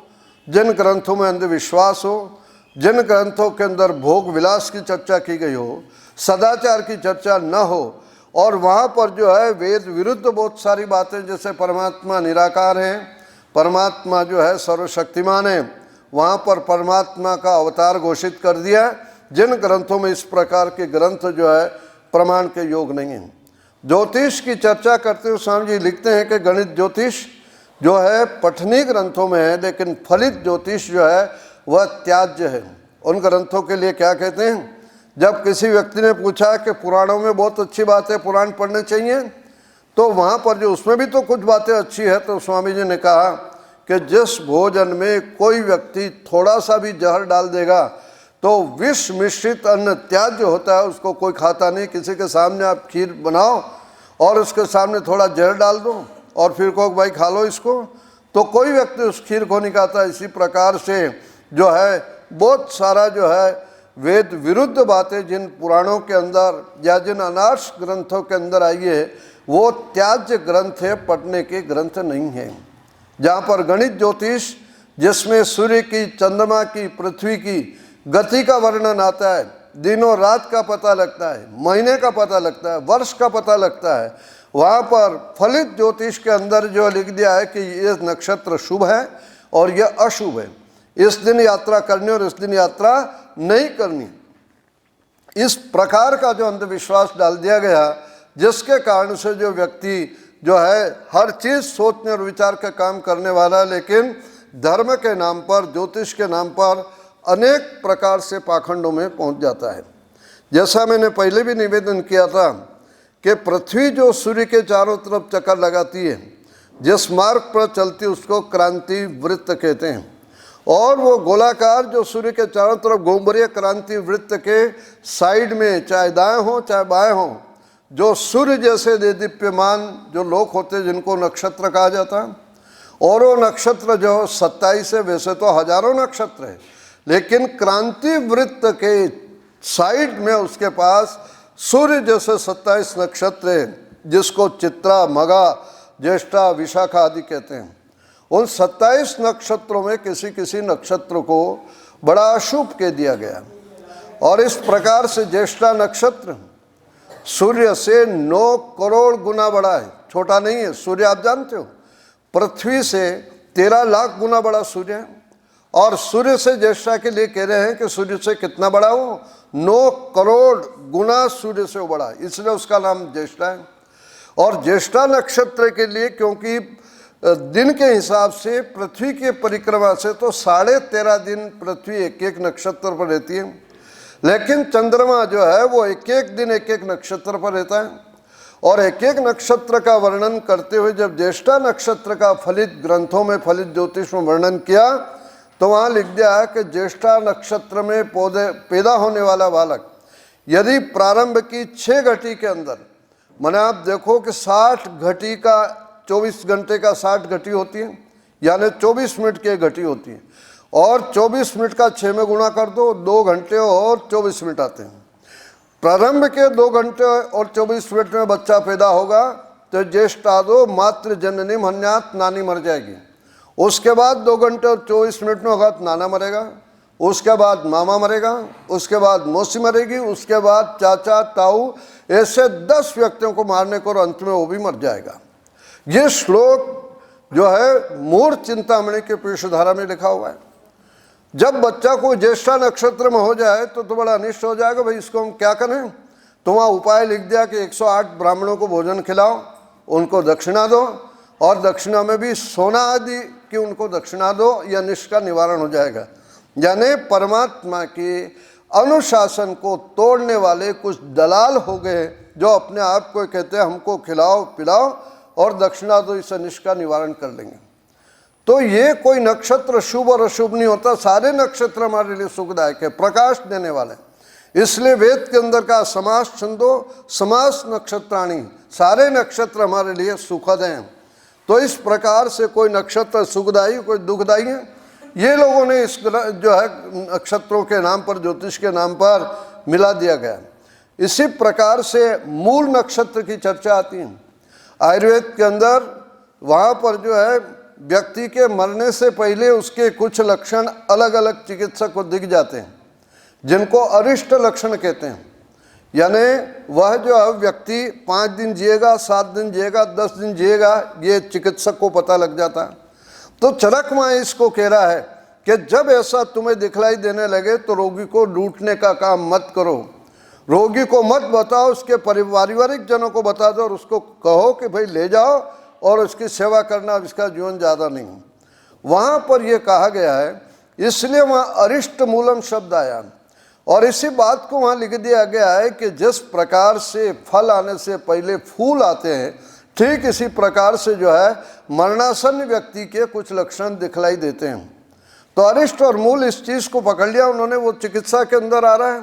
जिन ग्रंथों में अंधविश्वास हो, जिन ग्रंथों के अंदर भोग विलास की चर्चा की गई हो, सदाचार की चर्चा न हो, और वहाँ पर जो है वेद विरुद्ध बहुत सारी बातें, जैसे परमात्मा निराकार है, परमात्मा जो है सर्वशक्तिमान है, वहाँ पर परमात्मा का अवतार घोषित कर दिया। जिन ग्रंथों में इस प्रकार के ग्रंथ जो है प्रमाण के योग नहीं है। ज्योतिष की चर्चा करते हुए स्वामी जी लिखते हैं कि गणित ज्योतिष जो है पठनीय ग्रंथों में है, लेकिन फलित ज्योतिष जो है वह त्याज्य है। उन ग्रंथों के लिए क्या कहते हैं? जब किसी व्यक्ति ने पूछा कि पुराणों में बहुत अच्छी बात है, पुराण पढ़ने चाहिए, तो वहाँ पर जो उसमें भी तो कुछ बातें अच्छी है, तो स्वामी जी ने कहा कि जिस भोजन में कोई व्यक्ति थोड़ा सा भी जहर डाल देगा तो विष मिश्रित अन्न त्याज्य होता है, उसको कोई खाता नहीं। किसी के सामने आप खीर बनाओ और उसके सामने थोड़ा जहर डाल दो और फिर कहो भाई खा लो इसको, तो कोई व्यक्ति उस खीर को नहीं खाता। इसी प्रकार से जो है बहुत सारा जो है वेद विरुद्ध बातें जिन पुराणों के अंदर या जिन अनार्ष ग्रंथों के अंदर आई है, वो त्याज्य ग्रंथ है, पढ़ने के ग्रंथ नहीं है। जहाँ पर गणित ज्योतिष जिसमें सूर्य की, चंद्रमा की, पृथ्वी की गति का वर्णन आता है, दिनों रात का पता लगता है, महीने का पता लगता है, वर्ष का पता लगता है, वहाँ पर फलित ज्योतिष के अंदर जो लिख दिया है कि ये नक्षत्र शुभ है और ये अशुभ है, इस दिन यात्रा करनी और इस दिन यात्रा नहीं करनी, इस प्रकार का जो अंधविश्वास डाल दिया गया, जिसके कारण से जो व्यक्ति जो है हर चीज़ सोचने और विचार का काम करने वाला है, लेकिन धर्म के नाम पर, ज्योतिष के नाम पर अनेक प्रकार से पाखंडों में पहुंच जाता है। जैसा मैंने पहले भी निवेदन किया था कि पृथ्वी जो सूर्य के चारों तरफ चक्कर लगाती है, जिस मार्ग पर चलती है उसको क्रांति वृत्त कहते हैं, और वो गोलाकार जो सूर्य के चारों तरफ घूम रही है, क्रांति वृत्त के साइड में चाहे दाएं हो चाहे बाएं हो, जो सूर्य जैसे देदीप्यमान जो लोग होते हैं जिनको नक्षत्र कहा जाता है, और वो नक्षत्र जो 27 है, वैसे तो हजारों नक्षत्र है, लेकिन क्रांति वृत्त के साइड में उसके पास सूर्य जैसे 27 नक्षत्र है, जिसको चित्रा, मगा, ज्येष्ठा, विशाखा आदि कहते हैं। उन 27 नक्षत्रों में किसी किसी नक्षत्र को बड़ा अशुभ कह दिया गया, और इस प्रकार से ज्येष्ठा नक्षत्र सूर्य से 9 करोड़ गुना बड़ा है। छोटा नहीं है। सूर्य आप जानते हो पृथ्वी से 13 लाख गुना बड़ा सूर्य है, और सूर्य से ज्येष्ठा के लिए कह रहे हैं कि सूर्य से कितना बड़ा हो, 9 करोड़ गुना सूर्य से वो बड़ा, इसलिए उसका नाम ज्येष्ठा है। और ज्येष्ठा नक्षत्र के लिए, क्योंकि दिन के हिसाब से पृथ्वी के परिक्रमा से तो 13.5 दिन पृथ्वी एक एक नक्षत्र पर रहती है, लेकिन चंद्रमा जो है वो एक एक दिन एक एक नक्षत्र पर रहता है। और एक एक नक्षत्र का वर्णन करते हुए जब ज्येष्ठा नक्षत्र का फलित ग्रंथों में, फलित ज्योतिष में वर्णन किया, तो वहाँ लिख दिया है कि ज्येष्ठा नक्षत्र में पैदा होने वाला बालक यदि प्रारंभ की 6 घटी के अंदर, माने आप देखो कि 60 घटी का 24 घंटे का 60 घटी होती है, यानी 24 मिनट की एक घटी होती है, और 24 मिनट का 6 में गुणा कर दो, 2 घंटे और 24 मिनट आते हैं। प्रारंभ के 2 घंटे और 24 मिनट में बच्चा पैदा होगा तो ज्येष्ठादो मातृ जननी हन्यात, नानी मर जाएगी। उसके बाद 2 घंटे और 24 मिनट में होगा तो नाना मरेगा, उसके बाद मामा मरेगा, उसके बाद मौसी मरेगी, उसके बाद चाचा, ताऊ, ऐसे 10 व्यक्तियों को मारने को, और अंत में वो भी मर जाएगा। ये श्लोक जो है मूढ़ चिंतामणि के पीयूषधारा में लिखा हुआ है। जब बच्चा को ज्येष्ठा नक्षत्र में हो जाए तो बड़ा अनिष्ट हो जाएगा, भाई इसको हम क्या करें। तो वहाँ उपाय लिख दिया कि 108 ब्राह्मणों को भोजन खिलाओ, उनको दक्षिणा दो, और दक्षिणा में भी सोना आदि की उनको दक्षिणा दो, या अनिष्ट का निवारण हो जाएगा। यानी परमात्मा के अनुशासन को तोड़ने वाले कुछ दलाल हो गए जो अपने आप को कहते हैं हमको खिलाओ पिलाओ और दक्षिणा दो, इस अनिष्ट का निवारण कर लेंगे। तो ये कोई नक्षत्र शुभ और अशुभ नहीं होता, सारे नक्षत्र हमारे लिए सुखदायक है, प्रकाश देने वाले। इसलिए वेद के अंदर का समास छंदो समास नक्षत्राणी, सारे नक्षत्र हमारे लिए सुखद हैं। तो इस प्रकार से कोई नक्षत्र सुखदायी कोई दुखदायी है, ये लोगों ने इस जो है नक्षत्रों के नाम पर, ज्योतिष के नाम पर मिला दिया गया। इसी प्रकार से मूल नक्षत्र की चर्चा आती है आयुर्वेद के अंदर। वहाँ पर जो है व्यक्ति के मरने से पहले उसके कुछ लक्षण अलग अलग चिकित्सक को दिख जाते हैं, जिनको अरिष्ट लक्षण कहते हैं। यानी वह जो है व्यक्ति 5 दिन जिएगा, 7 दिन जिएगा, 10 दिन जिएगा, ये चिकित्सक को पता लग जाता है। तो चरक माँ इसको कह रहा है कि जब ऐसा तुम्हें दिखलाई देने लगे तो रोगी को लूटने का काम मत करो, रोगी को मत बताओ, उसके पारिवारिक जनों को बता दो और उसको कहो कि भाई ले जाओ और उसकी सेवा करना, अब इसका जीवन ज़्यादा नहीं। वहाँ पर यह कहा गया है, इसलिए वहाँ अरिष्ट मूलम शब्द आया, और इसी बात को वहाँ लिख दिया गया है कि जिस प्रकार से फल आने से पहले फूल आते हैं, ठीक इसी प्रकार से जो है मरणासन्न व्यक्ति के कुछ लक्षण दिखलाई देते हैं। तो अरिष्ट और मूल इस चीज़ को पकड़ लिया उन्होंने, वो चिकित्सा के अंदर आ रहा है,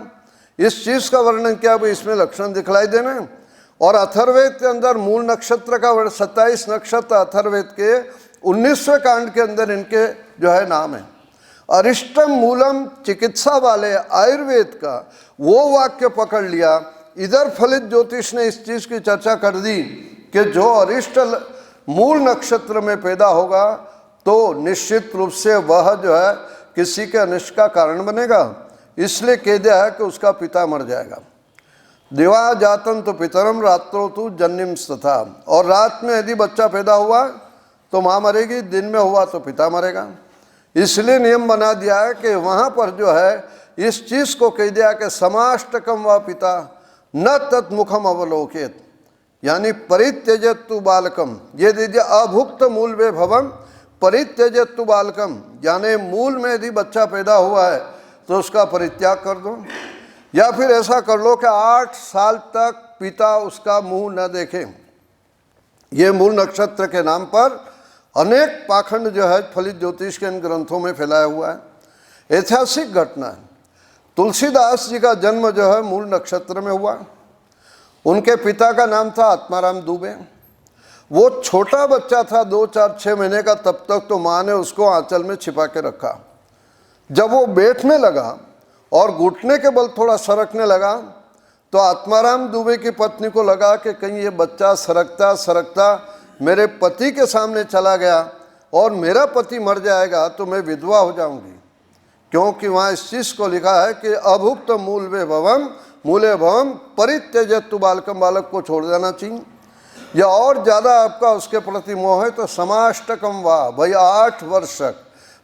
इस चीज़ का वर्णन किया, भाई इसमें लक्षण दिखलाई देना। और अथर्ववेद के अंदर मूल नक्षत्र का 27 नक्षत्र अथर्ववेद के 19वें कांड के अंदर इनके जो है नाम है। अरिष्टम मूलम चिकित्सा वाले आयुर्वेद का वो वाक्य पकड़ लिया। इधर फलित ज्योतिष ने इस चीज़ की चर्चा कर दी कि जो अरिष्ट मूल नक्षत्र में पैदा होगा तो निश्चित रूप से वह जो है किसी के अनिष्ट का कारण बनेगा। इसलिए कह दिया है कि उसका पिता मर जाएगा। दिवा जातम तो पितरम रात्रो तो जन्निम तथा, और रात में यदि बच्चा पैदा हुआ तो माँ मरेगी, दिन में हुआ तो पिता मरेगा। इसलिए नियम बना दिया है कि वहाँ पर जो है इस चीज़ को कह दिया कि समाष्टकम व पिता न तत्मुखम अवलोकित, यानी परित्यजत तु बालकम, ये दीजिए अभुक्त मूल वे भवम परित्यजत तु बालकम, यानी मूल में यदि बच्चा पैदा हुआ है तो उसका परित्याग कर दो, या फिर ऐसा कर लो कि 8 साल तक पिता उसका मुंह न देखे। ये मूल नक्षत्र के नाम पर अनेक पाखंड जो है फलित ज्योतिष के इन ग्रंथों में फैलाया हुआ है। ऐतिहासिक घटना है, तुलसीदास जी का जन्म जो है मूल नक्षत्र में हुआ। उनके पिता का नाम था आत्माराम दुबे। वो छोटा बच्चा था 2, 4, 6 महीने का, तब तक तो माँ ने उसको आंचल में छिपा के रखा। जब वो बैठने लगा और घुटने के बल थोड़ा सरकने लगा तो आत्माराम दुबे की पत्नी को लगा कि कहीं ये बच्चा सरकता सरकता मेरे पति के सामने चला गया और मेरा पति मर जाएगा तो मैं विधवा हो जाऊंगी, क्योंकि वहाँ इस चीज़ को लिखा है कि अभुक्त मूल वे भवम मूले भवम परित्यजत तु बालकम, बालक को छोड़ देना चाहिए। या और ज़्यादा आपका उसके प्रति मोह है तो समाष्टकम वाह, भाई 8 वर्षक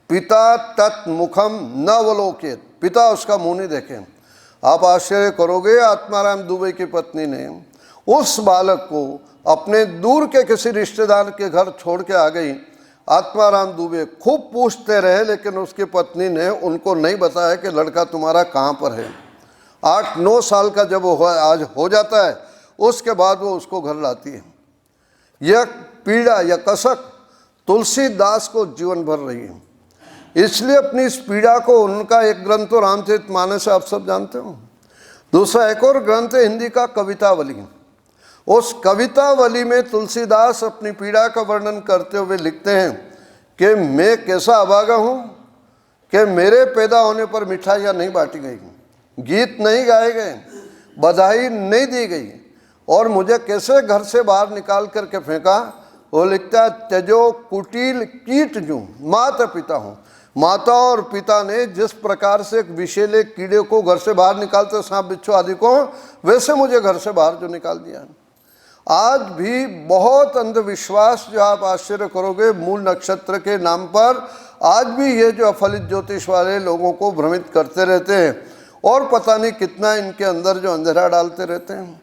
पिता तत्मुखम न अवलोकित, पिता उसका मुंह नहीं देखे। आप आश्चर्य करोगे, आत्माराम दुबे की पत्नी ने उस बालक को अपने दूर के किसी रिश्तेदार के घर छोड़ के आ गई। आत्माराम दुबे खूब पूछते रहे, लेकिन उसकी पत्नी ने उनको नहीं बताया कि लड़का तुम्हारा कहाँ पर है। 8-9 साल का जब वो आज हो जाता है, उसके बाद वो उसको घर लाती है। यह पीड़ा, यह कसक तुलसीदास को जीवन भर रही है। इसलिए अपनी इस पीड़ा को, उनका एक ग्रंथ तो रामचरितमानस आप सब जानते हो, दूसरा एक और ग्रंथ है हिंदी का कवितावली। उस कवितावली में तुलसीदास अपनी पीड़ा का वर्णन करते हुए लिखते हैं कि मैं कैसा अभागा हूँ कि मेरे पैदा होने पर मिठाइयाँ नहीं बांटी गई, गीत नहीं गाए गए, बधाई नहीं दी गई, और मुझे कैसे घर से बाहर निकाल करके फेंका। वो लिखता है, त्यजो कुटिल कीट जूं माता पिता हूँ। माता और पिता ने जिस प्रकार से एक विषैले कीड़े को घर से बाहर निकालते, सांप बिच्छू आदि को, वैसे मुझे घर से बाहर जो निकाल दिया। आज भी बहुत अंधविश्वास, जो आप आश्चर्य करोगे, मूल नक्षत्र के नाम पर आज भी ये जो अफलित ज्योतिष वाले लोगों को भ्रमित करते रहते हैं, और पता नहीं कितना इनके अंदर जो अंधेरा डालते रहते हैं।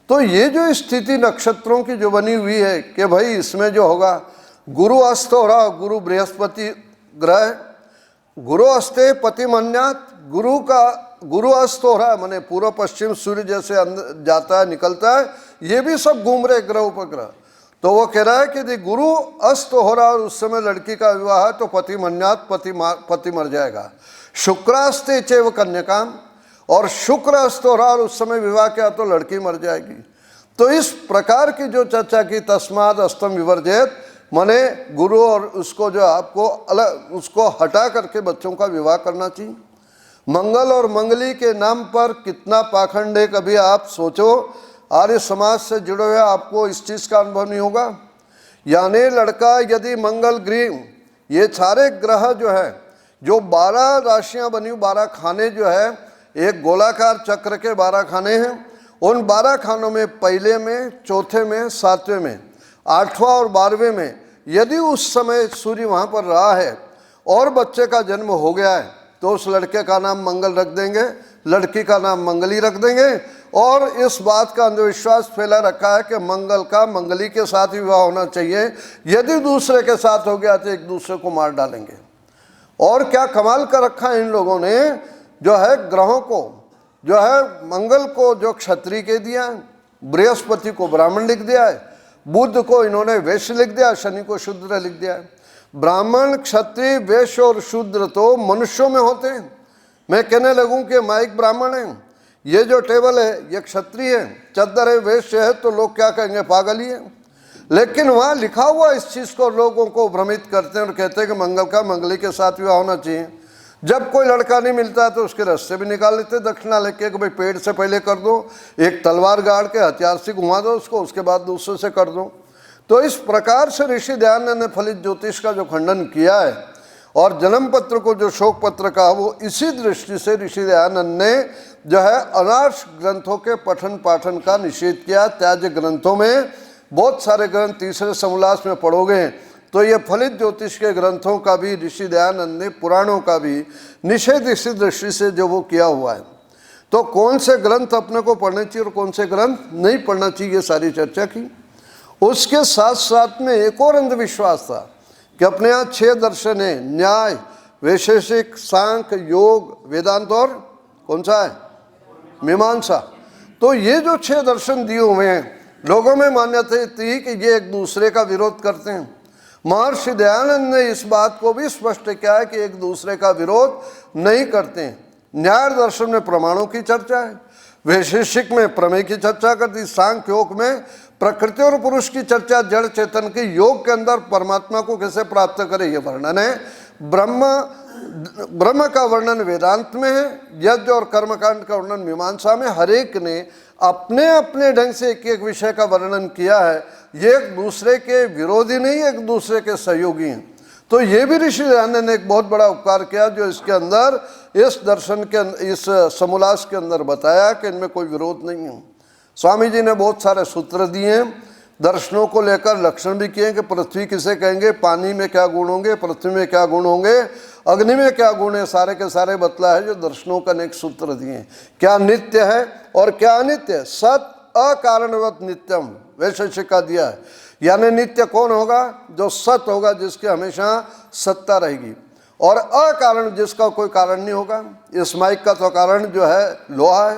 तो ये जो स्थिति नक्षत्रों की जो बनी हुई है कि भाई इसमें जो होगा, गुरु अस्त हो रहा, गुरु बृहस्पति ग्रह, गुरु अस्ते पतिमन्यात, गुरु अस्त हो रहा है, माने पूर्व पश्चिम सूर्य जैसे जाता है निकलता है, ये भी सब घूम रहे ग्रह उपग्रह। तो वो कह रहा है कि यदि गुरु अस्त हो रहा और उस समय लड़की का विवाह है तो पतिमन्यात, पति मर जाएगा। शुक्रास्ते चैव कन्याकाम, और शुक्र अस्त हो रहा और उस समय विवाह किया तो लड़की मर जाएगी। तो इस प्रकार की जो चर्चा की, तस्माद अस्तम विवर्जेत, माने गुरु और उसको जो आपको अलग, उसको हटा करके बच्चों का विवाह करना चाहिए। मंगल और मंगली के नाम पर कितना पाखंड है, कभी आप सोचो। आर्य समाज से जुड़े हुए आपको इस चीज़ का अनुभव नहीं होगा। यानी लड़का यदि मंगल ग्रह, ये सारे ग्रह जो है, जो 12 राशियां बनी, 12 खाने जो है, एक गोलाकार चक्र के 12 खाने हैं। उन 12 खानों में पहले में, चौथे में, 7वें में, 8वां और 12वें में यदि उस समय सूर्य वहाँ पर रहा है और बच्चे का जन्म हो गया है, तो उस लड़के का नाम मंगल रख देंगे, लड़की का नाम मंगली रख देंगे। और इस बात का अंधविश्वास फैला रखा है कि मंगल का मंगली के साथ ही विवाह होना चाहिए, यदि दूसरे के साथ हो गया तो एक दूसरे को मार डालेंगे। और क्या कमाल कर रखा है इन लोगों ने, जो है ग्रहों को, जो है मंगल को जो क्षत्रिय के दिया है, बृहस्पति को ब्राह्मण लिख दिया है, बुध को इन्होंने वैश्य लिख दिया, शनि को शूद्र लिख दिया है। ब्राह्मण, क्षत्रिय, वैश्य और शूद्र तो मनुष्यों में होते हैं। मैं कहने लगूं कि माइक ब्राह्मण है, ये जो टेबल है ये क्षत्रिय है, चद्दर है वैश्य है, तो लोग क्या कहेंगे, पागल ही है। लेकिन वहाँ लिखा हुआ इस चीज़ को लोगों को भ्रमित करते हैं और कहते हैं कि मंगल का मंगली के साथ विवाह होना चाहिए। जब कोई लड़का नहीं मिलता है तो उसके रास्ते भी निकाल लेते दक्षिणा लेके कि भाई पेड़ से पहले कर दो, एक तलवार गाड़ के हथियार से घुमा दो उसको, उसके बाद दूसरे से कर दो। तो इस प्रकार से ऋषि दयानंद ने फलित ज्योतिष का जो खंडन किया है और जन्म पत्र को जो शोक पत्र कहा, वो इसी दृष्टि से ऋषि दयानंद ने जो है अनार्ष ग्रंथों के पठन पाठन का निषेध किया। त्याज्य ग्रंथों में बहुत सारे ग्रंथ, तीसरे समोल्लास में पढ़ोगे तो ये फलित ज्योतिष के ग्रंथों का भी ऋषि दयानंद ने, पुराणों का भी निषेध इसी दृष्टि से जो वो किया हुआ है। तो कौन से ग्रंथ अपने को पढ़ने चाहिए और कौन से ग्रंथ नहीं पढ़ना चाहिए, ये सारी चर्चा की। उसके साथ साथ में एक और अंधविश्वास था कि अपने यहाँ 6 दर्शन है, न्याय, वैशेषिक, सांख्य, योग, वेदांत और कौन सा है, मीमांसा। तो ये जो 6 दर्शन दिए हुए हैं, लोगों में मान्यता थी कि ये एक दूसरे का विरोध करते हैं। महर्षि दयानंद ने इस बात को भी स्पष्ट किया है कि एक दूसरे का विरोध नहीं करते हैं। न्याय दर्शन में प्रमाणों की चर्चा है, वैशेषिक में प्रमेय की चर्चा करती, सांख्य योग में प्रकृति और पुरुष की चर्चा, जड़ चेतन की, योग के अंदर परमात्मा को कैसे प्राप्त करे ये वर्णन है। ब्रह्म का वर्णन वेदांत में है, यज्ञ और कर्मकांड का वर्णन मीमांसा में। हर एक ने अपने अपने ढंग से एक एक विषय का वर्णन किया है। ये एक दूसरे के विरोधी नहीं, एक दूसरे के सहयोगी हैं। तो ये भी ऋषि दयानंद ने एक बहुत बड़ा उपकार किया, जो इसके अंदर इस दर्शन के, इस समोल्लास के अंदर बताया कि इनमें कोई विरोध नहीं है। स्वामी जी ने बहुत सारे सूत्र दिए हैं, दर्शनों को लेकर लक्षण भी किए कि पृथ्वी किसे कहेंगे, पानी में क्या गुण होंगे, पृथ्वी में क्या गुण होंगे, अग्नि में क्या गुण है, सारे के सारे बतला है जो दर्शनों का अनेक सूत्र दिए। क्या नित्य है और क्या अनित्य है। सत अकारणवत नित्यम वैशेषिका दिया है, यानी नित्य कौन होगा, जो सत होगा, जिसकी हमेशा सत्ता रहेगी, और अकारण जिसका कोई कारण नहीं होगा। इस माइक का तो कारण जो है लोहा है,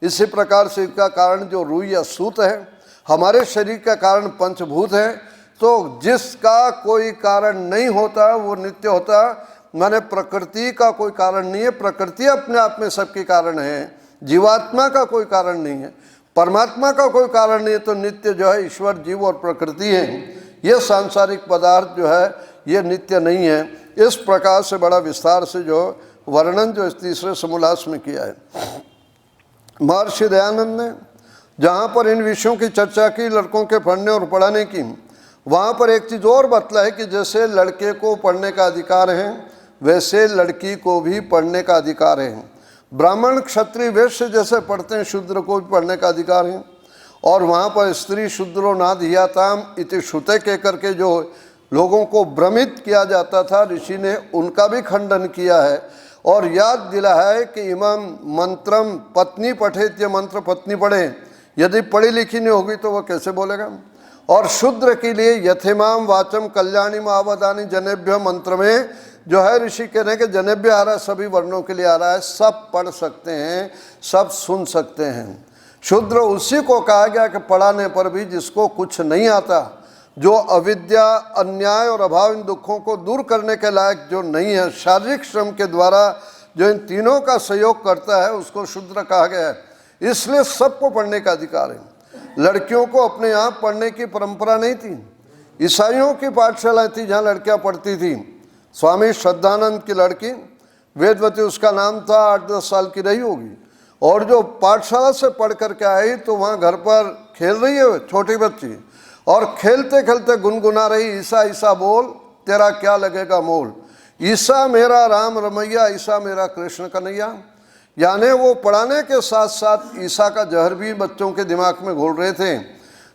इसी प्रकार से इसका कारण जो रुई या सूत है, हमारे शरीर का कारण पंचभूत है। तो जिसका कोई कारण नहीं होता वो नित्य होता, माने प्रकृति का कोई कारण नहीं है, प्रकृति अपने आप में सबके कारण है, जीवात्मा का कोई कारण नहीं है, परमात्मा का कोई कारण नहीं है। तो नित्य जो है ईश्वर, जीव और प्रकृति है। ये सांसारिक पदार्थ जो है ये नित्य नहीं है। इस प्रकार से बड़ा विस्तार से जो वर्णन जो इस तीसरे समोल्लास में किया है महर्षि दयानंद ने। जहाँ पर इन विषयों की चर्चा की, लड़कों के पढ़ने और पढ़ाने की, वहाँ पर एक चीज़ और बतला है कि जैसे लड़के को पढ़ने का अधिकार है वैसे लड़की को भी पढ़ने का अधिकार है। ब्राह्मण क्षत्रिय वैश्य जैसे पढ़ते हैं, शूद्र को भी पढ़ने का अधिकार है। और वहाँ पर स्त्री शूद्रो नाधियाताम इति श्रुते कह करके जो लोगों को भ्रमित किया जाता था, ऋषि ने उनका भी खंडन किया है और याद दिला है कि इमाम मंत्रम पत्नी पठेत, ये मंत्र पत्नी पढ़े, यदि पढ़ी लिखी नहीं होगी तो वह कैसे बोलेगा। और शूद्र के लिए यथेमाम वाचम कल्याणी मावदानी जनेभ्य मंत्र में जो है ऋषि कह रहे हैं कि जनेभ्य आ रहा है, सभी वर्णों के लिए आ रहा है, सब पढ़ सकते हैं, सब सुन सकते हैं। शूद्र उसी को कहा गया कि पढ़ाने पर भी जिसको कुछ नहीं आता, जो अविद्या, अन्याय और अभाव इन दुखों को दूर करने के लायक जो नहीं है, शारीरिक श्रम के द्वारा जो इन तीनों का सहयोग करता है, उसको शूद्र कहा गया है। इसलिए सबको पढ़ने का अधिकार है। लड़कियों को अपने यहाँ पढ़ने की परंपरा नहीं थी। ईसाइयों की पाठशाला थी जहाँ लड़कियाँ पढ़ती थी। स्वामी श्रद्धानंद की लड़की वेदवती उसका नाम था, 8-10 साल की रही होगी, और जो पाठशाला से पढ़ करके आई तो वहाँ घर पर खेल रही है छोटी बच्ची, और खेलते खेलते गुनगुना रही, ईसा ईसा बोल तेरा क्या लगेगा मोल, ईसा मेरा राम रमैया, ईसा मेरा कृष्ण कन्हैया। यानी वो पढ़ाने के साथ साथ ईसा का जहर भी बच्चों के दिमाग में घोल रहे थे।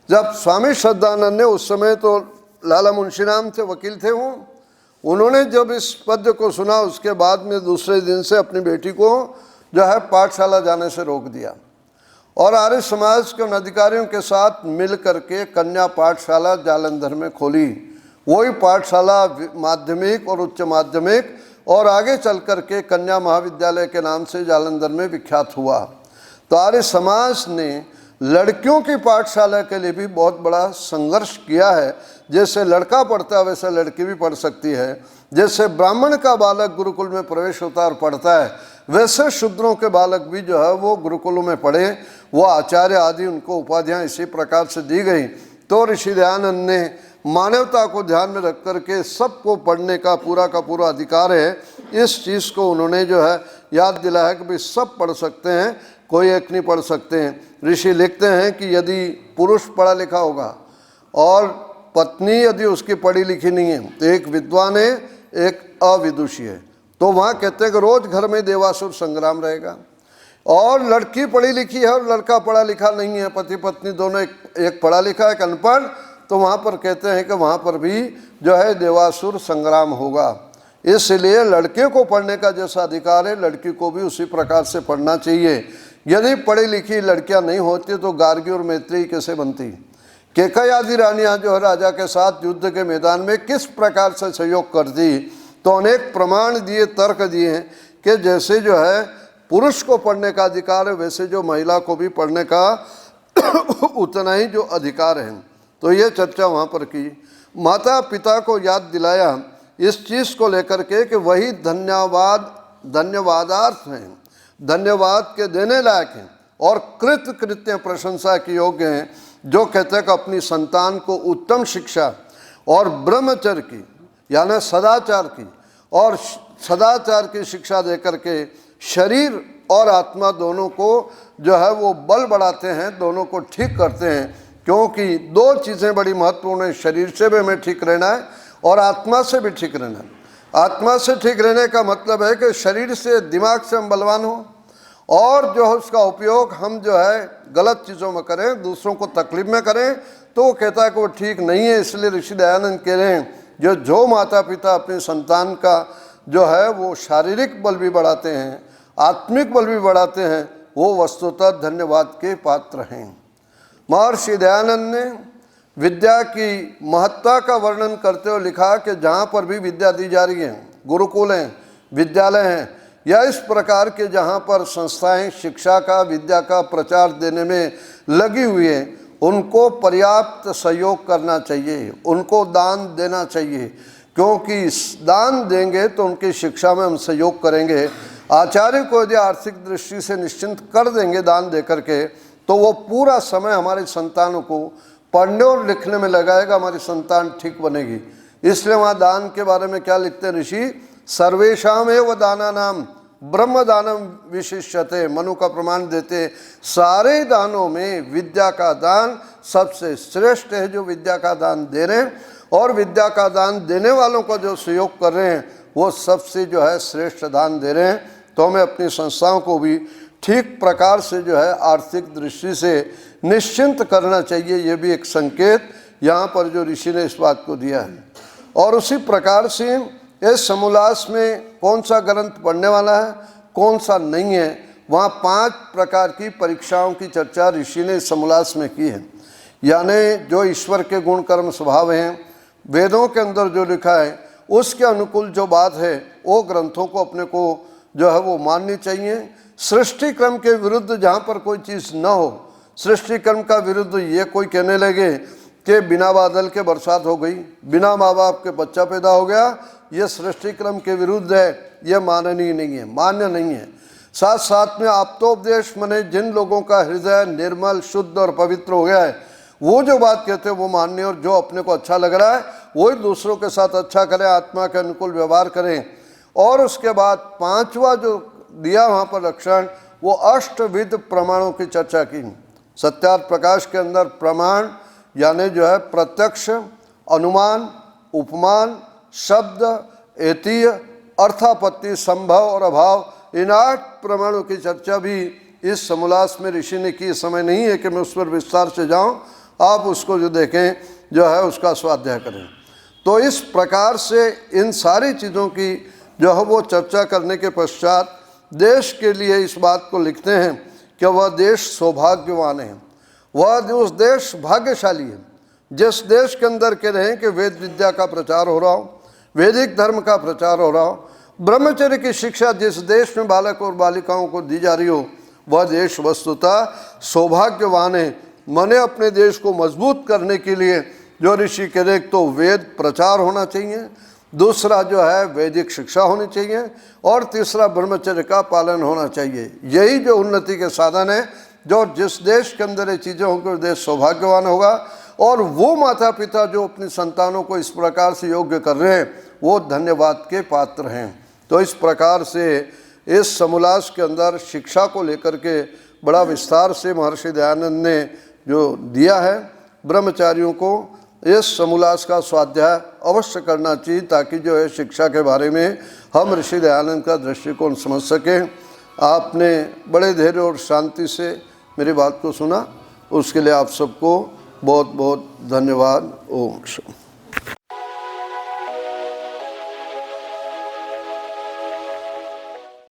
जब स्वामी श्रद्धानंद ने, उस समय तो लाला मुंशीराम थे, वकील थे वो, उन्होंने जब इस पद्य को सुना, उसके बाद में दूसरे दिन से अपनी बेटी को जो है पाठशाला जाने से रोक दिया और आर्य समाज के उन अधिकारियों के साथ मिल करके कन्या पाठशाला जालंधर में खोली। वही पाठशाला माध्यमिक और उच्च माध्यमिक और आगे चल करके कन्या महाविद्यालय के नाम से जालंधर में विख्यात हुआ। तो आर्य समाज ने लड़कियों की पाठशाला के लिए भी बहुत बड़ा संघर्ष किया है। जैसे लड़का पढ़ता है वैसे लड़की भी पढ़ सकती है। जैसे ब्राह्मण का बालक गुरुकुल में प्रवेश होता है और पढ़ता है, वैसे शूद्रों के बालक भी जो है वो गुरुकुलों में पढ़े, वो आचार्य आदि उनको उपाधियाँ इसी प्रकार से दी गई। तो ऋषि दयानंद ने मानवता को ध्यान में रख करके सबको पढ़ने का पूरा अधिकार है, इस चीज़ को उन्होंने जो है याद दिलाया है कि भाई सब पढ़ सकते हैं, कोई एक नहीं पढ़ सकते हैं। ऋषि लिखते हैं कि यदि पुरुष पढ़ा लिखा होगा और पत्नी यदि उसकी पढ़ी लिखी नहीं है तो एक विद्वान है, एक अविदुषी है। तो वहाँ कहते हैं कि रोज घर में देवासुर संग्राम रहेगा। और लड़की पढ़ी लिखी है और लड़का पढ़ा लिखा नहीं है, पति पत्नी दोनों, एक पढ़ा लिखा एक अनपढ़, तो वहाँ पर कहते हैं कि वहाँ पर भी जो है देवासुर संग्राम होगा। इसलिए लड़के को पढ़ने का जैसा अधिकार है, लड़की को भी उसी प्रकार से पढ़ना चाहिए। यदि पढ़ी लिखी लड़कियाँ नहीं होती तो गार्गी और मैत्री कैसे बनती। केकई आदि रानियाँ जो है राजा के साथ युद्ध के मैदान में किस प्रकार से सहयोग करती, तो अनेक प्रमाण दिए, तर्क दिए हैं कि जैसे जो है पुरुष को पढ़ने का अधिकार है वैसे जो महिला को भी पढ़ने का उतना ही जो अधिकार है। तो ये चर्चा वहाँ पर की। माता पिता को याद दिलाया इस चीज़ को लेकर के कि वही धन्यवादार्थ हैं, धन्यवाद के देने लायक हैं और कृत्य प्रशंसा के योग्य हैं, जो कहते हैं कि अपनी संतान को उत्तम शिक्षा और ब्रह्मचर्य की यानी सदाचार की और सदाचार की शिक्षा दे करके शरीर और आत्मा दोनों को जो है वो बल बढ़ाते हैं, दोनों को ठीक करते हैं। क्योंकि दो चीज़ें बड़ी महत्वपूर्ण है, शरीर से भी हमें ठीक रहना है और आत्मा से भी ठीक रहना है। आत्मा से ठीक रहने का मतलब है कि शरीर से, दिमाग से हम बलवान हों और जो है उसका उपयोग हम जो है गलत चीज़ों में करें, दूसरों को तकलीफ में करें, तो वो कहता है कि वो ठीक नहीं है। इसलिए ऋषि दयानंद कह रहे हैं जो माता पिता अपने संतान का जो है वो शारीरिक बल भी बढ़ाते हैं, आत्मिक बल भी बढ़ाते हैं, वो वस्तुतः धन्यवाद के पात्र हैं। महर्षि दयानंद ने विद्या की महत्ता का वर्णन करते हुए लिखा कि जहाँ पर भी विद्या दी जा रही है, गुरुकुल हैं, विद्यालय हैं, या इस प्रकार के जहाँ पर संस्थाएं शिक्षा का, विद्या का प्रचार देने में लगी हुई है, उनको पर्याप्त सहयोग करना चाहिए, उनको दान देना चाहिए, क्योंकि दान देंगे तो उनकी शिक्षा में हम सहयोग करेंगे। आचार्य को यदि आर्थिक दृष्टि से निश्चिंत कर देंगे दान दे करके, तो वो पूरा समय हमारे संतानों को पढ़ने और लिखने में लगाएगा, हमारी संतान ठीक बनेगी। इसलिए वहाँ दान के बारे में क्या लिखते हैं ऋषि, सर्वेशाम एव दानानाम ब्रह्म दानम विशिष्यते, मनु का प्रमाण देते सारे दानों में विद्या का दान सबसे श्रेष्ठ है। जो विद्या का दान दे रहे हैं और विद्या का दान देने वालों को जो सहयोग कर रहे हैं, वो सबसे जो है श्रेष्ठ दान दे रहे हैं। तो हमें अपनी संस्थाओं को भी ठीक प्रकार से जो है आर्थिक दृष्टि से निश्चिंत करना चाहिए। ये भी एक संकेत यहाँ पर जो ऋषि ने इस बात को दिया है। और उसी प्रकार से इस समोल्लास में कौन सा ग्रंथ पढ़ने वाला है, कौन सा नहीं है, वहाँ 5 प्रकार की परीक्षाओं की चर्चा ऋषि ने इस समोल्लास में की है। यानी जो ईश्वर के गुण कर्म स्वभाव हैं, वेदों के अंदर जो लिखा है उसके अनुकूल जो बात है, वो ग्रंथों को अपने को जो है वो माननी चाहिए। सृष्टि क्रम के विरुद्ध जहाँ पर कोई चीज़ न हो, सृष्टि क्रम का विरुद्ध ये कोई कहने लगे कि बिना बादल के बरसात हो गई, बिना माँ बाप के बच्चा पैदा हो गया, ये सृष्टि क्रम के विरुद्ध है, ये माननीय नहीं है, मान्य नहीं है। साथ साथ में आप्तोपदेश माने जिन लोगों का हृदय निर्मल, शुद्ध और पवित्र हो गया है, वो जो बात कहते हैं वो माननीय, और जो अपने को अच्छा लग रहा है वही दूसरों के साथ अच्छा करें, आत्मा के अनुकूल व्यवहार करें। और उसके बाद 5वां जो दिया वहाँ पर लक्षण, वो अष्टविध प्रमाणों की चर्चा की। सत्यार्थ प्रकाश के अंदर प्रमाण यानी जो है प्रत्यक्ष, अनुमान, उपमान, शब्द, एतीय, अर्थापत्ति, संभव और अभाव, इन 8 प्रमाणों की चर्चा भी इस समोल्लास में ऋषि ने की। समय नहीं है कि मैं उस पर विस्तार से जाऊं, आप उसको जो देखें जो है उसका स्वाध्याय करें। तो इस प्रकार से इन सारी चीज़ों की जो है वो चर्चा करने के पश्चात देश के लिए इस बात को लिखते हैं कि वह देश सौभाग्यवान है, वह उस देश भाग्यशाली है जिस देश के अंदर कह रहे हैं कि वेद विद्या का प्रचार हो रहा हो, वैदिक धर्म का प्रचार हो रहा हो, ब्रह्मचर्य की शिक्षा जिस देश में बालक और बालिकाओं को दी जा रही हो, वह देश वस्तुतः सौभाग्यवान है। मने अपने देश को मजबूत करने के लिए जो ऋषि कह रहे, तो वेद प्रचार होना चाहिए, दूसरा जो है वैदिक शिक्षा होनी चाहिए, और तीसरा ब्रह्मचर्य का पालन होना चाहिए। यही जो उन्नति के साधन है, जो जिस देश के अंदर ये चीज़ें होंगी देश सौभाग्यवान होगा। और वो माता पिता जो अपनी संतानों को इस प्रकार से योग्य कर रहे हैं, वो धन्यवाद के पात्र हैं। तो इस प्रकार से इस समोल्लास के अंदर शिक्षा को लेकर के बड़ा विस्तार से महर्षि दयानंद ने जो दिया है। ब्रह्मचारियों को इस समोल्लास का स्वाध्याय अवश्य करना चाहिए, ताकि जो है शिक्षा के बारे में हम ऋषि दयानंद का दृष्टिकोण समझ सकें। आपने बड़े धैर्य और शांति से मेरी बात को सुना, उसके लिए आप सबको बहुत बहुत धन्यवाद। ओम शांति।